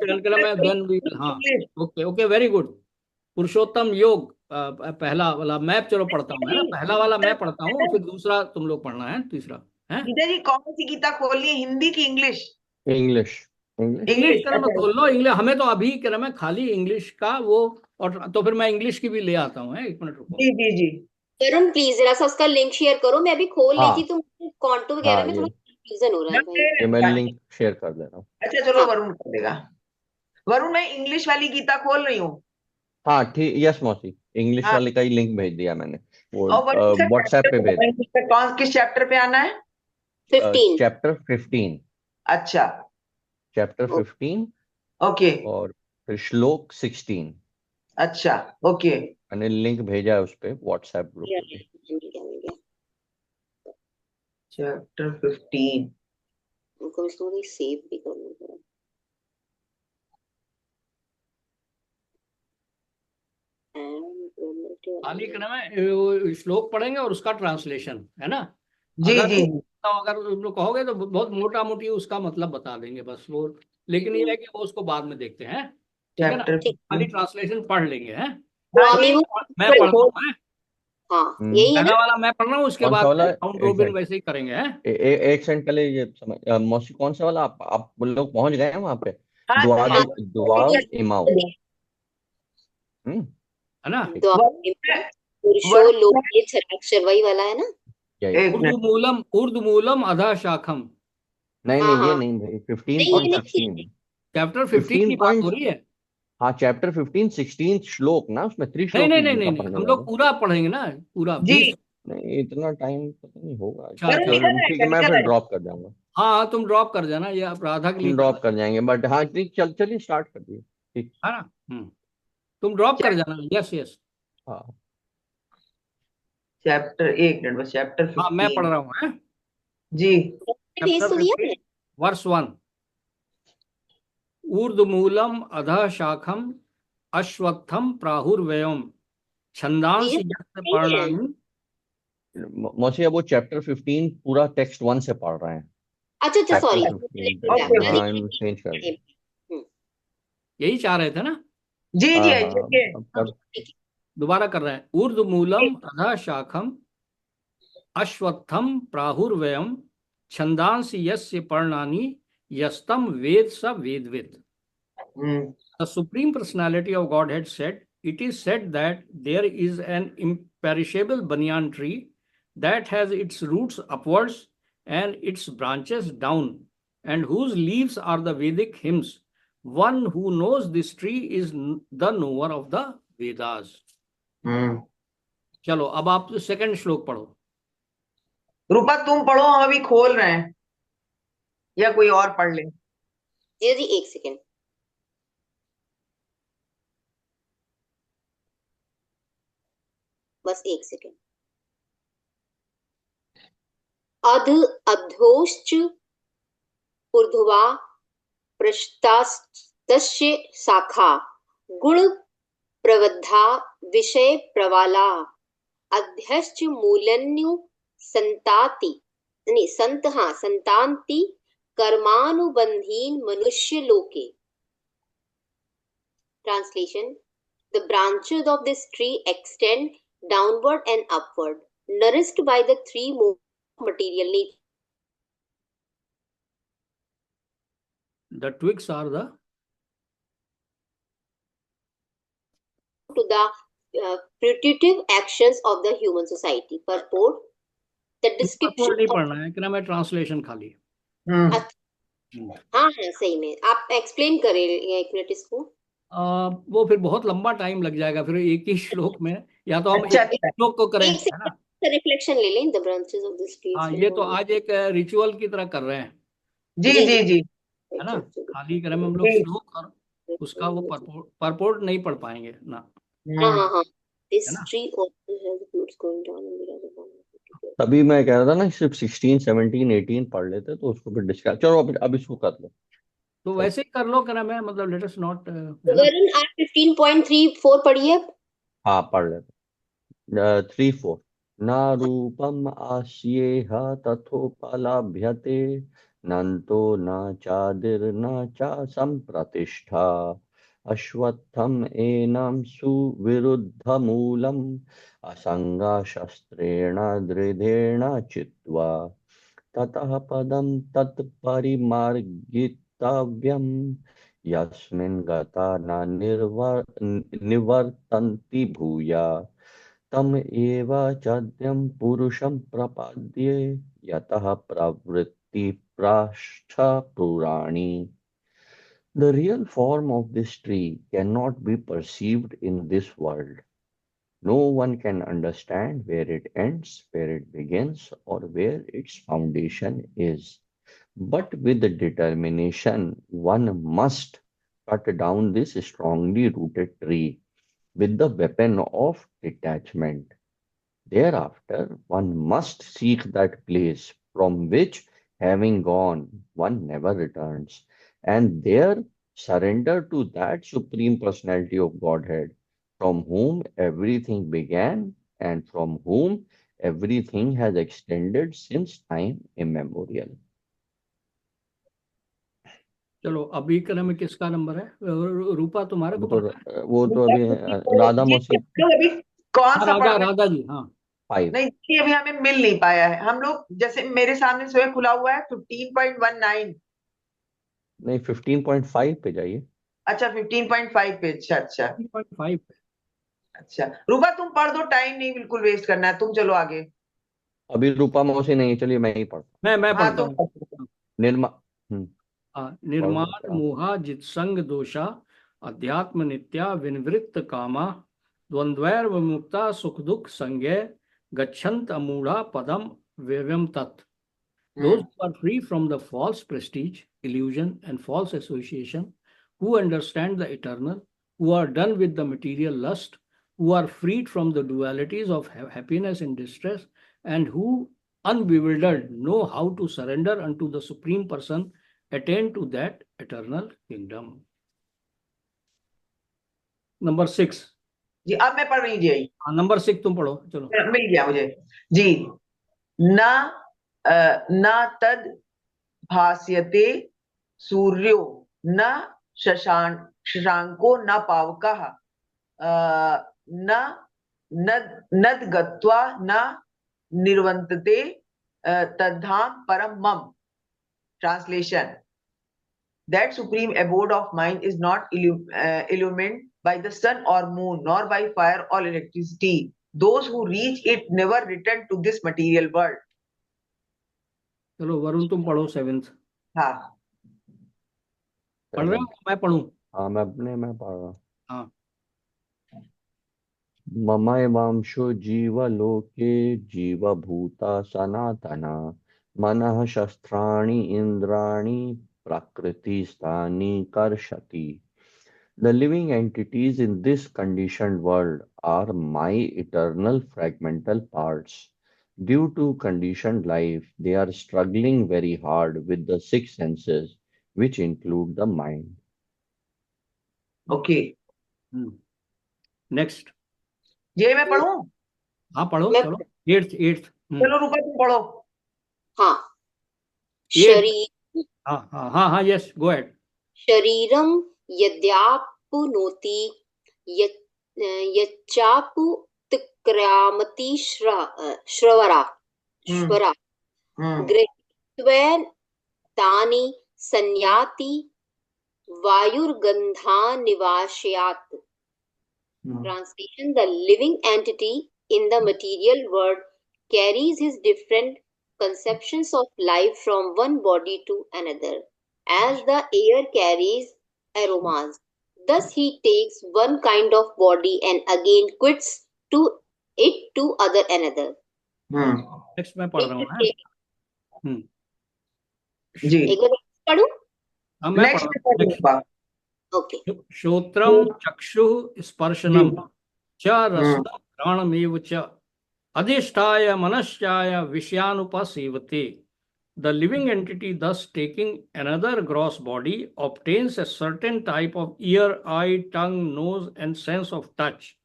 then we will, हाँ। Okay okay, very good. Purushottam Yoga, पहला वाला मैं चलो पढ़ता हूँ, है ना, पहला वाला मैं पढ़ता हूँ, फिर दूसरा तुम लोग पढ़ना है, तीसरा है। गीता जी कौन सी गीता खोलनी है, हिंदी की English? English English English English का मैं अच्छा खोल लो, इंग्लिश हमें तो अभी क्या नाम है, खाली इंग्लिश का वो, और तो फिर मैं इंग्लिश की भी ले आता हूँ, है, 1 मिनट रुको। जी जी जी वरुण प्लीज जरा सा उसका लिंक शेयर करो। मैं अभी खोल ली थी हाँ तो मुझे कॉन्टो वगैरह हाँ में थोड़ा कंफ्यूजन हो रहा है मैं भाई। ये मैं लिंक शेयर कर दे रहा हूँ। अच्छा चलो हाँ वरुण कर देगा। वरुण मैं इंग्लिश वाली गीता खोल रही हूँ। हाँ ठीक, यस मौसी, इंग्लिश हाँ वाले का ही लिंक भेज दिया मैंने, वो और वरुण का व्हाट्सएप चैप्टर पे भेज। बताएं, कौन किस चैप्टर पे आना है? 15। चैप्टर 15, अच्छा चैप्टर 15 ओके और फिर श्लोक 16। अच्छा ओके मैंने लिंक भेजा है उस पे व्हाट्सएप ग्रुप पे भी। मिल गया। चैप्टर 15 उनको इसको सेव भी कर लूंगा। खाली क्या नाम है, वो श्लोक पढ़ेंगे और उसका ट्रांसलेशन, है ना। जी अगर जी अगर तुम लोग कहोगे तो बहुत मोटा मोटी उसका मतलब बता देंगे बस वो, लेकिन ये है कि वो उसको बाद में देखते हैं, ठीक है ना। चैप्टर ठीक। खाली 15 ट्रांसलेशन पढ़ लेंगे, हैं। हाँ स्वामी ये वो मैं पढ़ता हूँ, हैं? हाँ हम्म यही है ना। पहला वाला मैं पढ़ रहा हूँ, उसके कौन सा बाद वाला है? राउंड एक रोबिन सेकंड, वैसे ही करेंगे, हैं। एक सेकंड पहले ये समझ मौसी कौन सा वाला आप लोग पहुंच गए हैं वहां पे? हाँ दुआ हाँ दुआ इमाम। हम्म है ना। वरुण पुरुषो वरुण लोके छराक्षर वही वाला है ना। यही। एक मिनट। ऊर्ध्वमूलम अधः शाखम। नहीं हाँ नहीं, ये हाँ नहीं भाई, नहीं ये नहीं 15.16। चैप्टर 15 15 की बात हो पॉइंट, रही है। हाँ चैप्टर 15 16 श्लोक ना, उसमें नहीं त्रिश्लोकी नहीं नहीं नहीं गीता नहीं, पढ़ने हम जा लोग रहे हैं। पूरा पढ़ेंगे ना, पूरा जी 20। नहीं इतना टाइम पता नहीं होगा। अच्छा वरुण अच्छा। निकल ठीक आएगा, है, मैं निकल फिर आएगा। ड्रॉप कर जाऊंगा। हाँ हाँ, तुम ड्रॉप कर जाना, ये आप राधा के लिए हम कर रहे ड्रॉप कर जाएंगे, बट हाँ ठीक, चलिए स्टार्ट कर दिए। ठीक। हो, है ना। तुम ड्रॉप कर चैप- जाना, यस यस। हाँ चैप्टर, एक मिनट बस, चैप्टर हाँ मैं पढ़ 15। रहा हूँ, है। जी। भेज चैप्टर तो दिया 15 है। वर्स 1। ऊर्ध्वमूलम अधः शाखम अश्वत्थम प्राहुर्व्ययम ये छंदांसि यस्य नहीं है। पर्णानि। मौसी, अब वो चैप्टर 15 पूरा टेक्स्ट 1 से पढ़ रहे हैं। अच्छा अच्छा chapter sorry 15 okay text, okay. हाँ चेंज कर दिया। यही चाह रहे थे ना। जी जी, हाँ आई हाँ, चलिए। अब हाँ, कर। दोबारा कर रहे हैं। ऊर्ध्वमूलम अधः शाखम अश्वत्थम प्राहुर्व्ययम छंदांसि यस्य पर्णानि यस्तम वेद स वेदवित्। हम्म। The Supreme Personality of Godhead said, it is said that there is an imperishable banyan tree that has its roots upwards and its branches down, and whose leaves are the Vedic hymns. One who knows this tree is the knower of the Vedas. हम्म। चलो अब आप second श्लोक पढ़ो। रूपा तुम पढ़ो, हम अभी खोल रहे हैं, या कोई और पढ़ ले। जी जी एक सेकेंड। बस एक सेकेंड। अध अधोश्च ऊर्ध्वा पृष्ठास्तस्य शाखा गुण प्रवृद्धा विषय प्रवाला अध्यश्च मूलन्यु संताति नहीं संत हाँ संतांति कर्मानुबंधीन मनुष्य लोके। Translation: The branches of this tree extend downward and upward, nourished by the three modes of material nature. The twigs are the To the putative actions of the human society. Purport: The description नहीं of पढ़ना है, क्या नाम है, translation खाली। हम्म। हाँ हाँ सही में आप एक्सप्लेन करें एक मिनट इसको। वो फिर बहुत लंबा टाइम लग जाएगा, फिर एक ही श्लोक में, या तो हम अच्छा एक अच्छा। श्लोक को करें, एक है ना। सेकंड रिफ्लेक्शन ले लें। The branches of this tree. हाँ, ये तो आज एक रिचुअल की तरह कर रहे हैं, जी जी जी जी जी है ना। खाली करें हम लोग जी। श्लोक, और उसका वो परपोर्ट नहीं पढ़ पाएंगे ना, हाँ हम्म। हाँ हाँ। This है ना। tree also has roots going down and there are the तभी मैं कह रहा था ना, सिर्फ 16 17 18 पढ़ लेते तो उसको फिर डिस्कस, चलो अब इसको कर लो। तो वैसे ही कर लो, क्या नाम है, मतलब लेट अस नॉट, है ना। वरुण आप 15.34 पढ़िए। हाँ पढ़ लेते। 3 4 न रूपम आस्येह तथोपलभ्यते नन्तो न चादिर्न च सम्प्रतिष्ठा अश्वत्थम एनं सुविरुद्धमूलम् असङ्गशस्त्रेण दृढेन चित्वा ततः पदं तत्परिमार्गितव्यं यस्मिन् गता न निवर्तन्ति भूया तम एव चाद्यं पुरुषं प्रपद्ये यतः प्रवृत्ति प्राश्च पुराणी। The real form of this tree cannot be perceived in this world. No one can understand where it ends, where it begins, or where its foundation is. But with the determination, one must cut down this strongly rooted tree with the weapon of detachment. Thereafter, one must seek that place from which, having gone, one never returns, and there surrender to that Supreme Personality of Godhead, from whom everything began and from whom everything has extended since time immemorial. चलो अभी क्रम में किसका number है, रूपा तुम्हारे को पढ़ना है। वो तो अभी राधा जी, मौसी अभी कौन हाँ, सा पढ़ राधा रहे हैं? राधा जी, हाँ। 5। नहीं जी, अभी हमें मिल नहीं पाया है। हम लोग जैसे मेरे सामने स्वयं खुला हुआ है 15.19। नहीं 15.5 पे जाइए। अच्छा 15.5 पे। अच्छा अच्छा 3.5। अच्छा। रूपा तुम पढ़ दो, टाइम नहीं बिल्कुल वेस्ट करना है, तुम चलो आगे। अभी रूपा मौसी नहीं, चलिए मैं ही पढ़ता मैं हाँ पढ़ता तो हूँ। निर्मा पढ़ो निर्माण क्या। मोहा जित्संग दोषा अध्यात्म नित्या विनिवृत्त कामा द्वंद्वैर विमुक्ता सुख दुख संज्ञे गच्छन्त अमूढ़ा पदम व्यव्यम तत्. Those who are free from the false prestige, illusion, and false association, who understand the eternal, who are done with the material lust, who are freed from the dualities of happiness and distress, and who, unbewildered, know how to surrender unto the Supreme Person, attain to that eternal kingdom. Number 6. जी अब मैं पढ़ रही हूँ जी। Number 6 तुम पढ़ो, चलो। मिल गया मुझे जी। न तद भास्यते सूर्यो न शशांको न पावकः न नद गत्वा न निर्वन्तते तद्धाम परम मम. Translation: That supreme abode of mind is not illumined by the sun or moon, nor by fire or electricity. Those who reach it never return to this material world. चलो वरुण तुम पढ़ो 7th. हाँ पढ़ रहे हो? मैं पढ़ूं? हाँ मैं पढ़ रहा हूँ. हाँ. ममैवांशो जीवलोके जीवभूता सनातना मनः शस्त्राणि इंद्राणि प्रकृतिस्थानि कर्षति. The living entities in this conditioned world are my eternal fragmental parts. Due to conditioned life, they are struggling very hard with the six senses, which include the mind. Okay. Next. ये मैं पढ़ूं? हाँ पढ़ो, चलो. 8th. चलो रूपा तुम पढ़ो. हाँ. शरीर. हाँ, yes, go ahead. शरीरम यद्याप्नोति यच्चाप्युत्क्रामति श्रवरा गृहीत्वेन तानि संयाति वायुर्गन्धानिवाशयात्. Translation: The living entity in the material world carries his different conceptions of life from one body to another, as the air carries aromas. Thus he takes one kind of body and again quits it to other another. Next मैं पढ़ रहा हूँ. जी एक बार पढ़ूं? मैं पढ़ रहा हूँ. Okay. श्रोत्रम चक्षुः स्पर्शनम च रसनं घ्राणमेव च अधिष्ठाय मनश्चाय विषयानुपसेवते. The living entity, thus taking another gross body, obtains a certain type of ear, eye, tongue, nose, and sense of touch,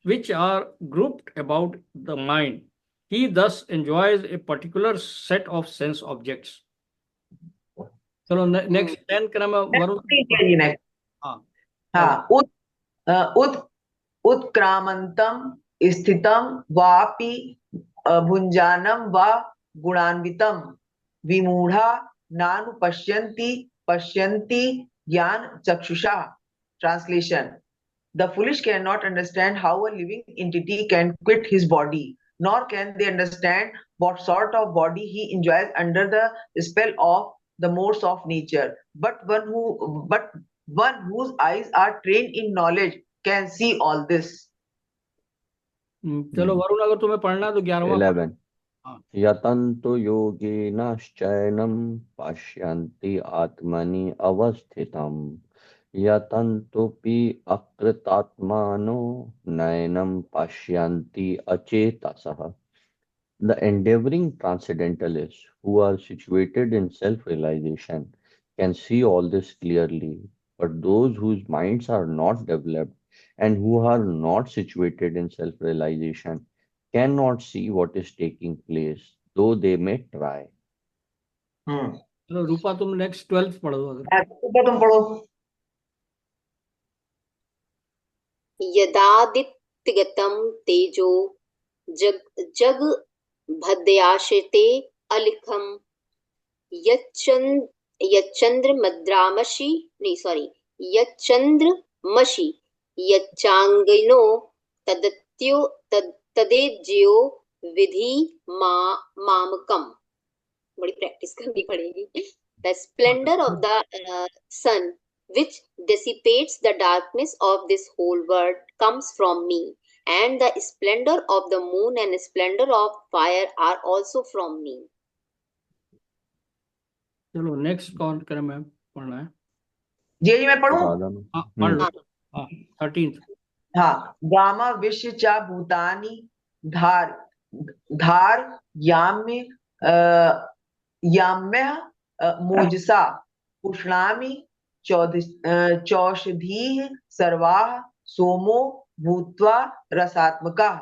which are grouped about the mind. He thus enjoys a particular set of sense objects. चलो next 10 क्रम वरुण. हाँ. उत्क्रामंतम स्थितम वापि भुंजानम वा गुणान्वितम विमूढ़ा नानुपश्यन्ति पश्यन्ति ज्ञान चक्षुषा. Translation: The foolish cannot understand how a living entity can quit his body, nor can they understand what sort of body he enjoys under the spell of the modes of nature. But one whose eyes are trained in knowledge can see all this. चलो वरुण अगर तुम्हें पढ़ना है तो 11वां. 11. यतन्तो योगिनश्चैनं पश्यन्ति आत्मनि अवस्थितं यतन्तोऽपि अकृतात्मानो नैनं पश्यन्ति अचेतसः. The endeavoring transcendentalists who are situated in self-realization can see all this clearly, but those whose minds are not developed and who are not situated in self-realization cannot see what is taking place, though they may try. चलो रूपा तुम next 12th पढ़ो. रूपा तुम पढ़ो. यदादित्यगतं तेजो जग भद्याश्रिते अलिखम यच्चंद्रमसि यच्चांगिनो तदेज्यो विधि मामकम, बड़ी practice करनी पड़ेगी। The splendour of the sun which dissipates the darkness of this whole world comes from me, and the splendor of the moon and splendor of fire are also from me. चलो next कौन करे ma'am, पढ़ना है? जी मैं पढ़ूं? हाँ पढ़ लो। हाँ 13th। हाँ, गामा विश्व चा भूतानी धार धार याम्य याम्य मोजसा पुष्णामि चौषधीः सर्वाः सोमो भूत्वा रसात्मकाः.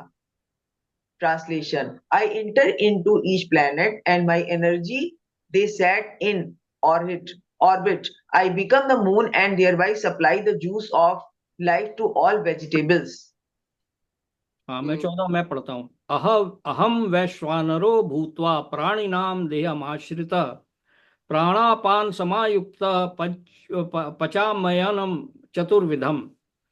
Translation: I enter into each planet and my energy they set in orbit. I become the moon and thereby supply the juice of life to all vegetables. हाँ मैं 14 मैं पढ़ता हूँ। अहम वैश्वानरो भूत्वा प्राणिनाम देहमाश्रितः प्राणापान समायुक्त पचामयनम चतुर्विधम.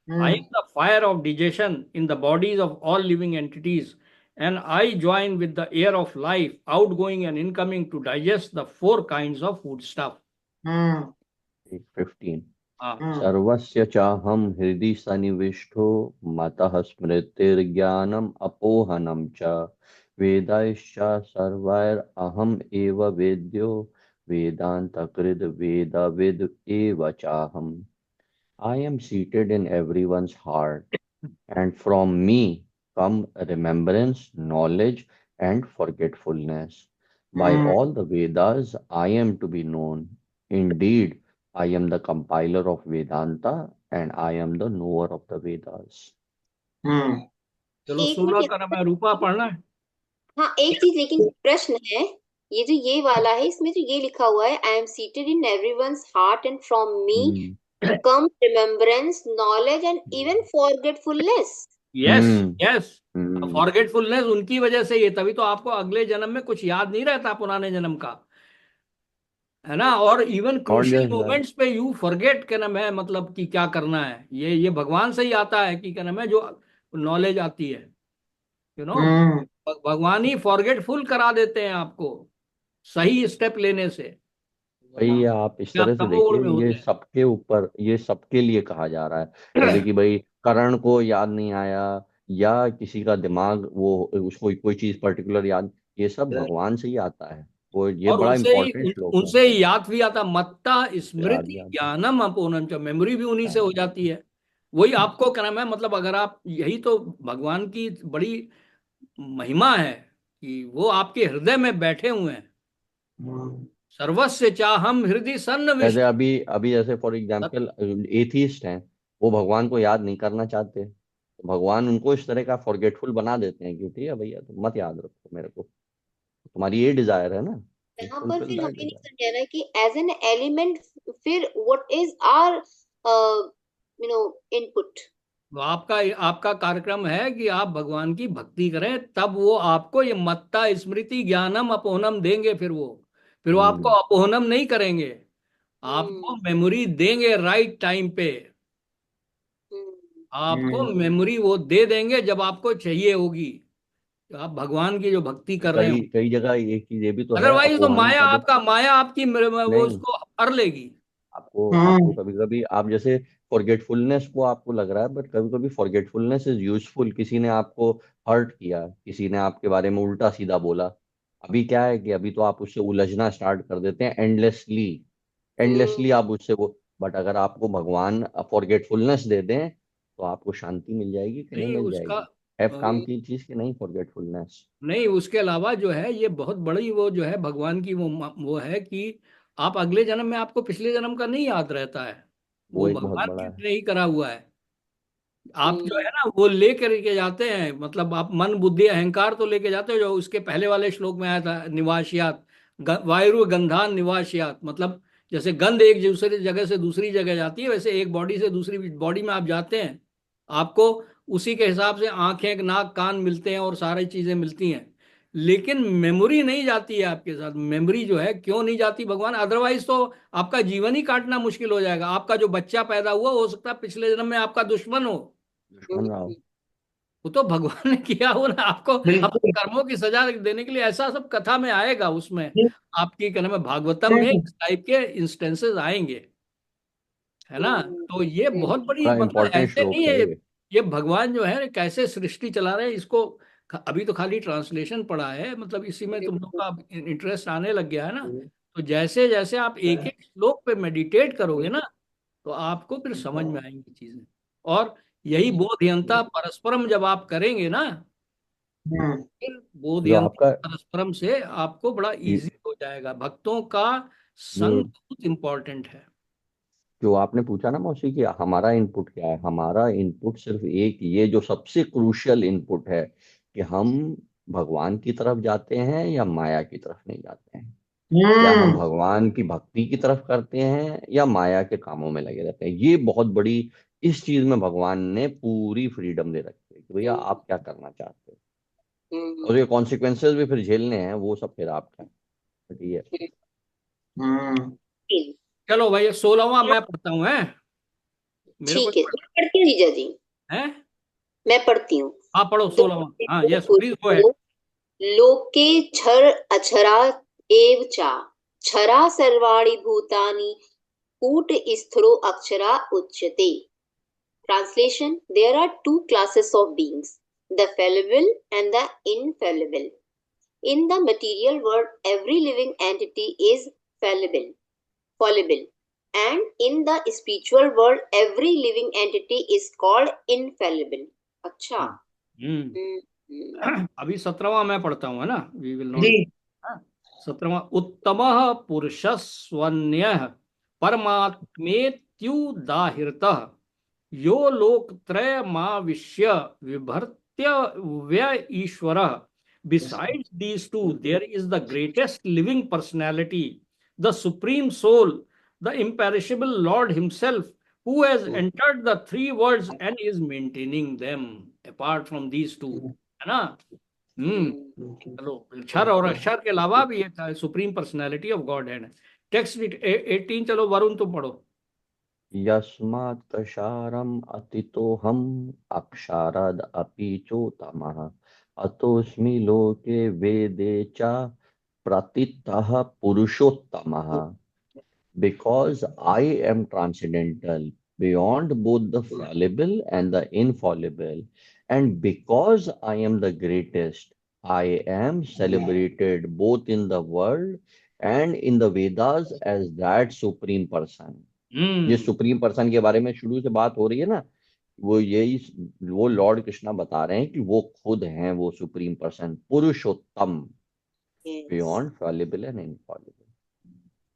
I am the fire of digestion in the bodies of all living entities, and I join with the air of life, outgoing and incoming, to digest the 4 kinds of foodstuff. 15. सर्वस्य चाहं हृदि सन्निविष्टो मतः स्मृतिर्ज्ञानम् अपोहनं च वेदैश्च सर्वैरहम् एव वेद्यो वेदान्तकृद् वेदविद् एव चाहम्. I am seated in everyone's heart, and from me come remembrance, knowledge, and forgetfulness. By all the Vedas, I am to be known. Indeed, I am the compiler of Vedanta, and I am the knower of the Vedas. चलो 16 का मैं रूपा पढ़ना है। हाँ एक चीज लेकिन प्रश्न है, ये जो ये वाला है इसमें जो ये लिखा हुआ है I am seated in everyone's heart and from me come remembrance, knowledge and even forgetfulness. Yes forgetfulness उनकी वजह से ये, तभी तो आपको अगले जन्म में कुछ याद नहीं रहता पुराने जन्म का, है ना? और इवन क्रूशियल मोमेंट्स पे यू फॉरगेट क्या नाम है, मतलब कि क्या करना है, ये भगवान से ही आता है कि क्या नाम है जो नॉलेज आती है, यू नो भगवान ही फॉरगेटफुल करा देते हैं आपको सही स्टेप लेने से। भाई आप इस तरह से देखिए, ये सबके ऊपर, ये सबके लिए कहा जा रहा है। जैसे कि भाई कर्ण को याद नहीं आया, या किसी का दिमाग वो उसको कोई चीज पर्टिकुलर याद, ये सब भगवान से ही आता है। वो ये बड़ा इम्पोर्टेंट श्लोक है। उनसे याद भी आता, मत्ता स्मृति ज्ञानम अपोहनम च, मेमोरी भी उन्हीं से हो जाती है। वही आपको क्या नाम है, मतलब अगर आप, यही तो भगवान की बड़ी महिमा है कि वो आपके हृदय में बैठे हुए हैं। सर्वस्य चाहम हृदय सन्निविष्ट। अभी जैसे फॉर एग्जांपल एथीस्ट हैं, वो भगवान को याद नहीं करना चाहते, तो भगवान उनको इस तरह का फॉरगेटफुल बना देते हैं कि ठीक है भैया तुम मत याद रखो मेरे को, तुम्हारी ये डिजायर है ना। यहाँ पर फिर हमें नहीं समझा रहा कि एज एन एलिमेंट फिर व्हाट इज आवर इनपुट। आपका कार्यक्रम है कि आप भगवान की भक्ति करें, तब वो आपको ये मत्ता स्मृति ज्ञानम अपोहनम देंगे। फिर वो आपको अपोहनम नहीं करेंगे, आपको मेमोरी देंगे राइट टाइम पे। आपको मेमोरी वो दे देंगे जब आपको चाहिए होगी। आप भगवान की जो भक्ति कर रहे हैं, कई जगह एक चीज ये भी तो है, अदरवाइज तो माया आपकी वो उसको हर लेगी आपको कभी कभी आप जैसे फॉरगेटफुलनेस को आपको लग रहा है, बट कभी कभी फॉरगेटफुलनेस इज यूजफुल। किसी ने आपको हर्ट किया, किसी ने आपके बारे में उल्टा सीधा बोला, अभी क्या है कि अभी तो आप उससे उलझना स्टार्ट कर देते हैं एंडलेसली आप उससे वो। बट अगर आपको भगवान फॉरगेटफुलनेस दे दें तो आपको शांति मिल जाएगी कि नहीं मिल जाएगी? है काम की चीज की नहीं फॉरगेटफुलनेस नहीं। उसके अलावा जो है ये बहुत बड़ी वो जो है भगवान की वो है कि आप अगले जन्म में आपको पिछले जन्म का नहीं याद रहता है, वो भगवान ने ही करा हुआ है। आप जो है ना वो लेकर के जाते हैं, मतलब आप मन बुद्धि अहंकार तो लेके जाते हो, जो उसके पहले वाले श्लोक में आया था निवासियात वायु गंधान निवासियात, मतलब जैसे गंध एक दूसरी जगह से दूसरी जगह जाती है, वैसे एक बॉडी से दूसरी बॉडी में आप जाते हैं, आपको उसी के हिसाब से आंखें नाक कान मिलते हैं और सारी चीजें मिलती हैं, लेकिन मेमोरी नहीं जाती है आपके साथ। मेमोरी जो है क्यों नहीं जाती भगवान, अदरवाइज तो आपका जीवन ही काटना मुश्किल हो जाएगा। आपका जो बच्चा पैदा हुआ हो सकता है पिछले जन्म में आपका दुश्मन हो। वो तो भगवान ने किया हो ना, आपको अपने बिल्कुल। कर्मों की सजा देने के लिए। ऐसा सब कथा में आएगा, उसमें हम्म, आपकी क्या नाम है, भागवतम में इस टाइप के इंस्टेंसेस आएंगे, है ना। तो ये बहुत बड़ी, बड़ा मतलब इंपॉर्टेंट ऐसे नहीं श्लोक है है ये। ये भगवान जो है कैसे सृष्टि चला रहे हैं इसको। अभी तो खाली ट्रांसलेशन पढ़ा है, मतलब इसी में तुम लोग का इंटरेस्ट आने लग गया है ना। तो जैसे जैसे आप एक एक श्लोक पे मेडिटेट करोगे ना, तो आपको फिर समझ में आएंगी चीजें। और यही बोधयंता परस्परम जब आप करेंगे ना, हम्म, फिर जो बोधयंता आपका परस्परम से आपको बड़ा इजी हो जाएगा। भक्तों का जो संग बहुत इंपॉर्टेंट है। जो आपने पूछा ना मौसी कि हमारा इनपुट क्या है, हमारा इनपुट सिर्फ एक, ये जो सबसे क्रूशियल इनपुट है कि हम भगवान की तरफ जाते हैं या माया की तरफ नहीं जाते हैं, या हम हम्म, भगवान की भक्ति की तरफ करते हैं या माया के कामों में लगे रहते हैं। ये बहुत बड़ी, इस चीज में भगवान ने पूरी फ्रीडम दे रखी है कि भैया आप क्या करना चाहते हो, और ये कॉन्सिक्वेंसेस भी फिर झेलने हैं, वो सब फिर आपका है। ठीक है। हम्म, चलो भाई, 16वां मैं पढ़ता हूँ, है मेरे को ठीक है, मैं पढ़ती हूँ जीजा जी, है। मैं पढ़ती हूँ। हाँ पढ़ो तो 16वां, हाँ यस प्लीज गो है। लोके क्षर अक्षरा एव चा, क्षरा सर्वाणि भूतानि कूट स्थरो अक्षरा उच्यते। Translation: There are two classes of beings, the fallible and the infallible. In the material world, every living entity is fallible, and in the spiritual world, every living entity is called infallible. अच्छा। अभी 17वां मैं पढ़ता हूँ, है ना। We will जी। Not. 17वां, उत्तम पुरुषस्वन्य परमात्मेत्युदाहृत यो लोकत्रयमाविश्य विभर्त्य व्यय ईश्वर। Besides these two, there is the greatest living personality, the supreme soul, the imperishable Lord Himself, who has entered the three worlds and is maintaining them. Apart from these two, है ना। चलो, क्षर और अक्षर के अलावा भी ये सुप्रीम पर्सनैलिटी ऑफ गॉड है। टेक्स्ट 18, चलो वरुण तुम पढ़ो। यस्मात् कषारम अतितोहम अक्षाराद अपि चोतमः अतोऽस्मि लोके वेदे च प्रतितः पुरुषोत्तमः। Because I am transcendental, beyond both the fallible and the infallible, and because I am the greatest, I am celebrated both in the world and in the Vedas as that supreme person. ये supreme person के बारे में शुरू से बात हो रही है ना, वो यही, वो लॉर्ड कृष्णा बता रहे हैं कि वो खुद हैं वो supreme person, Purushottam, beyond fallible and Infallible.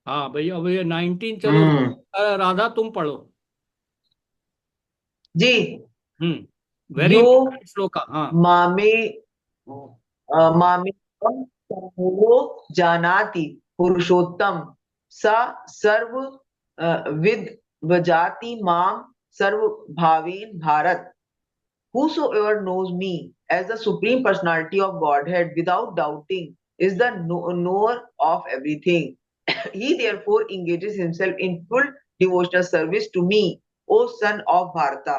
हाँ भैया, अब ये 19, चलो हम्म, राधा तुम पढ़ो। जी। वेरी यो इंपॉर्टेंट श्लोक। हाँ। मामे मामेकं समूहो जानाति पुरुषोत्तम स सर्व विद भजाति मां सर्व भावेन Bharat. Whosoever knows me as the supreme personality of Godhead without doubting is the knower of everything. He therefore engages himself in full devotional service to me, O son of Bharata.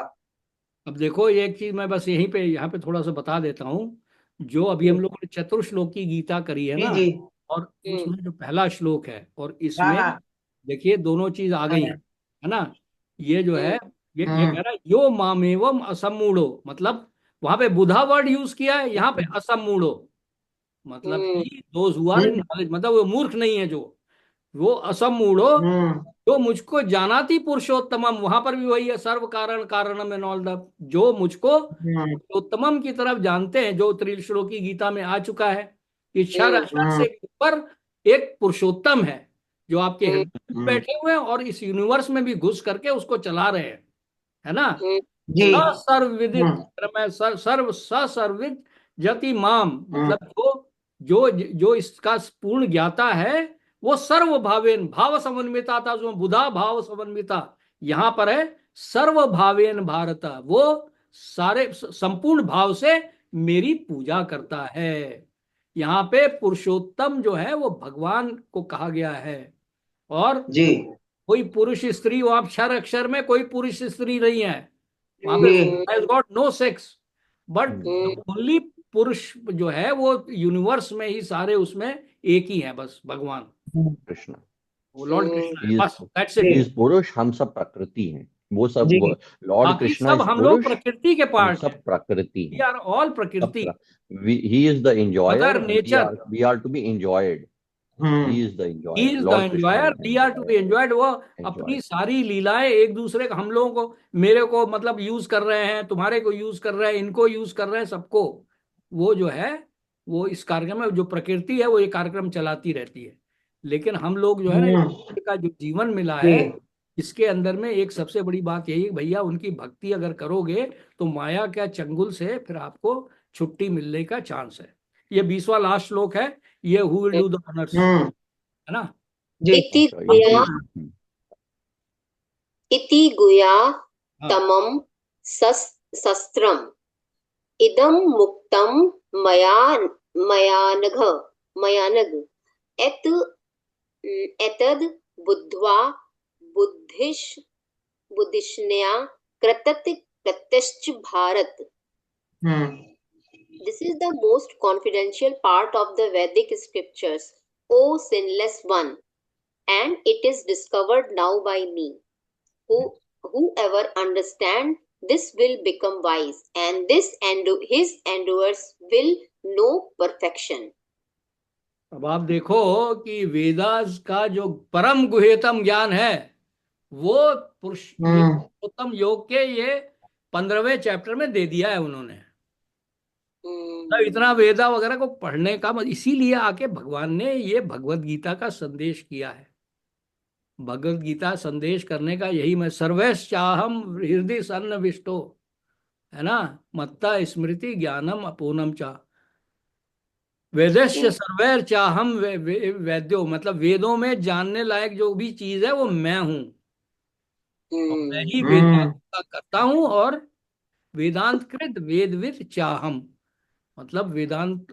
अब देखो, एक चीज मैं बस यहीं पे यहाँ पे थोड़ा सा बता देता हूँ। जो अभी हम लोगों ने चतुर्श्लोक की गीता करी है जी ना, जी। और उसमें जो पहला श्लोक है, और हाँ इसमें हाँ देखिए दोनों चीज आ गई, हाँ। है ना। ये जो है, ये कह हम्म रहा है यो मामेवम असमूढ़ो, मतलब वहां पे बुधा वर्ड यूज किया है, यहाँ पे असमूढ़ो, मतलब कि those who are in hmm knowledge, मतलब वो मूर्ख नहीं है, जो वो असमूढ़ो, हम्म जो मुझको जानाति पुरुषोत्तमम, वहां पर भी वही है, सर्व कारण कारणम एंड ऑल द, जो मुझको हम्म पुरुषोत्तमम की तरफ जानते हैं, जो त्रिश्लोकी गीता में आ चुका है कि क्षर अक्षर हम्म से ऊपर एक पुरुषोत्तम है, जो आपके हृदय में हम्म, बैठे हुए हैं और इस यूनिवर्स में भी घुस करके उसको चला रहे हैं, है ना। जी। स सर्वविदित, हम्म मैं सर्व स सर्वित जति माम, हम्म मतलब जो जो इसका पूर्ण ज्ञाता है, वो सर्व भावेन, भाव समन्विता था, जो बुधा भाव समन्विता, यहां पर है सर्व भावेन भारत, वो सारे संपूर्ण भाव से मेरी पूजा करता है। यहाँ पे पुरुषोत्तम जो है वो भगवान को कहा गया है। और जी कोई पुरुष स्त्री, वहां क्षर अक्षर में कोई पुरुष स्त्री नहीं है, वहां पे जी। has got no sex। But only पुरुष जो है वो यूनिवर्स में ही सारे उसमें एक ही है, बस भगवान कृष्ण, वो लॉर्ड कृष्ण है, He is बस दैट्स he इट। is पुरुष, हम सब प्रकृति हैं। वो सब जी लॉर्ड बाकी कृष्णा सब इज हम लोग पुरुष, प्रकृति के हम पार्ट सब हैं, प्रकृति वी हैं। आर ऑल सब प्रकृति, he is the enjoyer, mother nature, we are to be enjoyed. He is the he enjoyer, is the Lord Krishna enjoyer, is the we are to be enjoyer, enjoyed. वो अपनी enjoyed. सारी लीलाएं एक दूसरे को, हम लोगों को, मेरे को मतलब यूज कर रहे हैं, तुम्हारे को यूज कर रहे हैं, इनको यूज कर रहे हैं, सबको वो जो है वो इस कार्यक्रम में जो प्रकृति है वो ये कार्यक्रम चलाती रहती है। लेकिन हम लोग जो है ना का जो जीवन मिला जी है इसके अंदर में एक सबसे बड़ी बात यही है, भैया उनकी भक्ति अगर करोगे तो माया के चंगुल से फिर आपको छुट्टी मिलने का चांस है। ये 20वां लास्ट श्लोक है, ये who will do the honours, है ना। जी इति अच्छा, गुया हम्म, इति गुया हाँ तमम शस्त्रम इदं मुक्तं मया मयानघ एतद् बुद्ध्वा बुद्धिष्ण्या कृतश्च Bharat. This is the most confidential part of the Vedic scriptures, O sinless one, and it is discovered now by me. Whoever understands this will become wise, and his endeavors will know perfection. अब आप देखो कि वेदास का जो परम गुह्यतम ज्ञान है वो पुरुष ये उत्तम योग के ये 15वें चैप्टर में दे दिया है उन्होंने। तो इतना वेदा वगैरह को पढ़ने का इसीलिए आके भगवान ने ये भगवत गीता का संदेश किया है। भगवत गीता संदेश करने का यही, मैं सर्वैश्चाहम हृदय सन्निविष्टो, है ना, मत्ता स्मृति ज्ञानम अपूर्णम चा वेदस्य सर्वैर चाहम वैद्यो, मतलब वेदों में जानने लायक जो भी चीज है वो मैं हूं, और मैं ही वेदांत का करता हूं, और वेदांत कृत वेदविद चाहम, मतलब वेदांत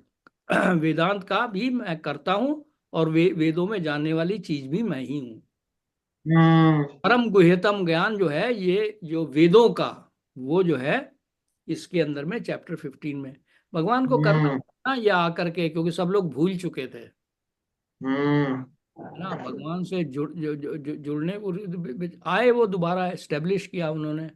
वेदांत का भी मैं करता हूं, और वेदों में जानने वाली चीज भी मैं ही हूं। परम गुह्यतम ज्ञान जो है ये जो वेदों का वो जो है इसके अंदर में चैप्टर 15 में भगवान को करना होगा या आकर के, क्योंकि सब लोग भूल चुके थे, है ना। भगवान से जुड़ने को आए, वो दोबारा एस्टेब्लिश किया उन्होंने।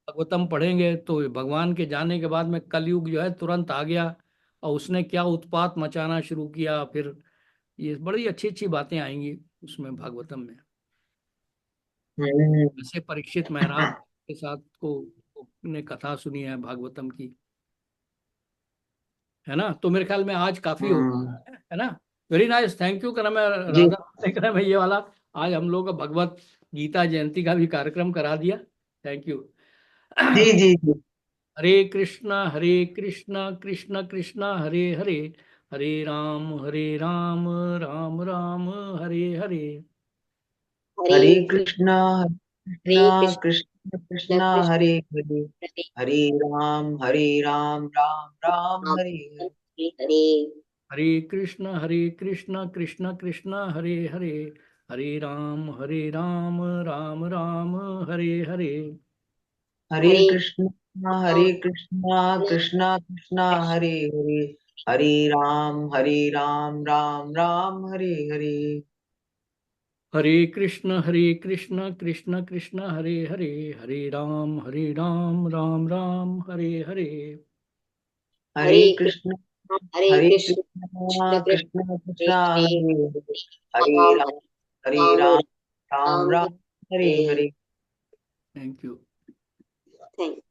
भागवतम पढ़ेंगे तो भगवान के जाने के बाद में कलयुग जो है तुरंत आ गया, और उसने क्या उत्पात मचाना शुरू किया, फिर ये बड़ी अच्छी अच्छी बातें आएंगी उसमें भागवतम में। जैसे परीक्षित महाराज के साथ को ने कथा सुनी है भागवतम की, है ना। तो मेरे ख्याल में आज काफी हो गया है ना। वेरी नाइस, थैंक यू करा मैं जी राधा करा मैं ये वाला आज हम लोग का भगवत गीता जयंती का भी कार्यक्रम करा दिया। Thank you. जी जी जी हरे कृष्णा कृष्ण कृष्ण हरे हरे, हरे राम राम राम हरे हरे। हरे कृष्णा हरे कृष्ण कृष्ण कृष्ण हरे हरे, हरे राम राम राम हरे हरे। हरे हरे कृष्ण कृष्ण कृष्ण हरे हरे, हरे राम राम राम हरे हरे। हरे कृष्ण कृष्ण कृष्ण हरे हरे, हरे राम राम राम हरे हरे। हरे कृष्ण कृष्ण कृष्ण हरे हरे, हरे राम राम राम हरे हरे। हरे कृष्ण कृष्ण कृष्ण कृष्ण हरे हरे हरे, राम हरे राम राम राम हरे हरे। Thank you. थैंक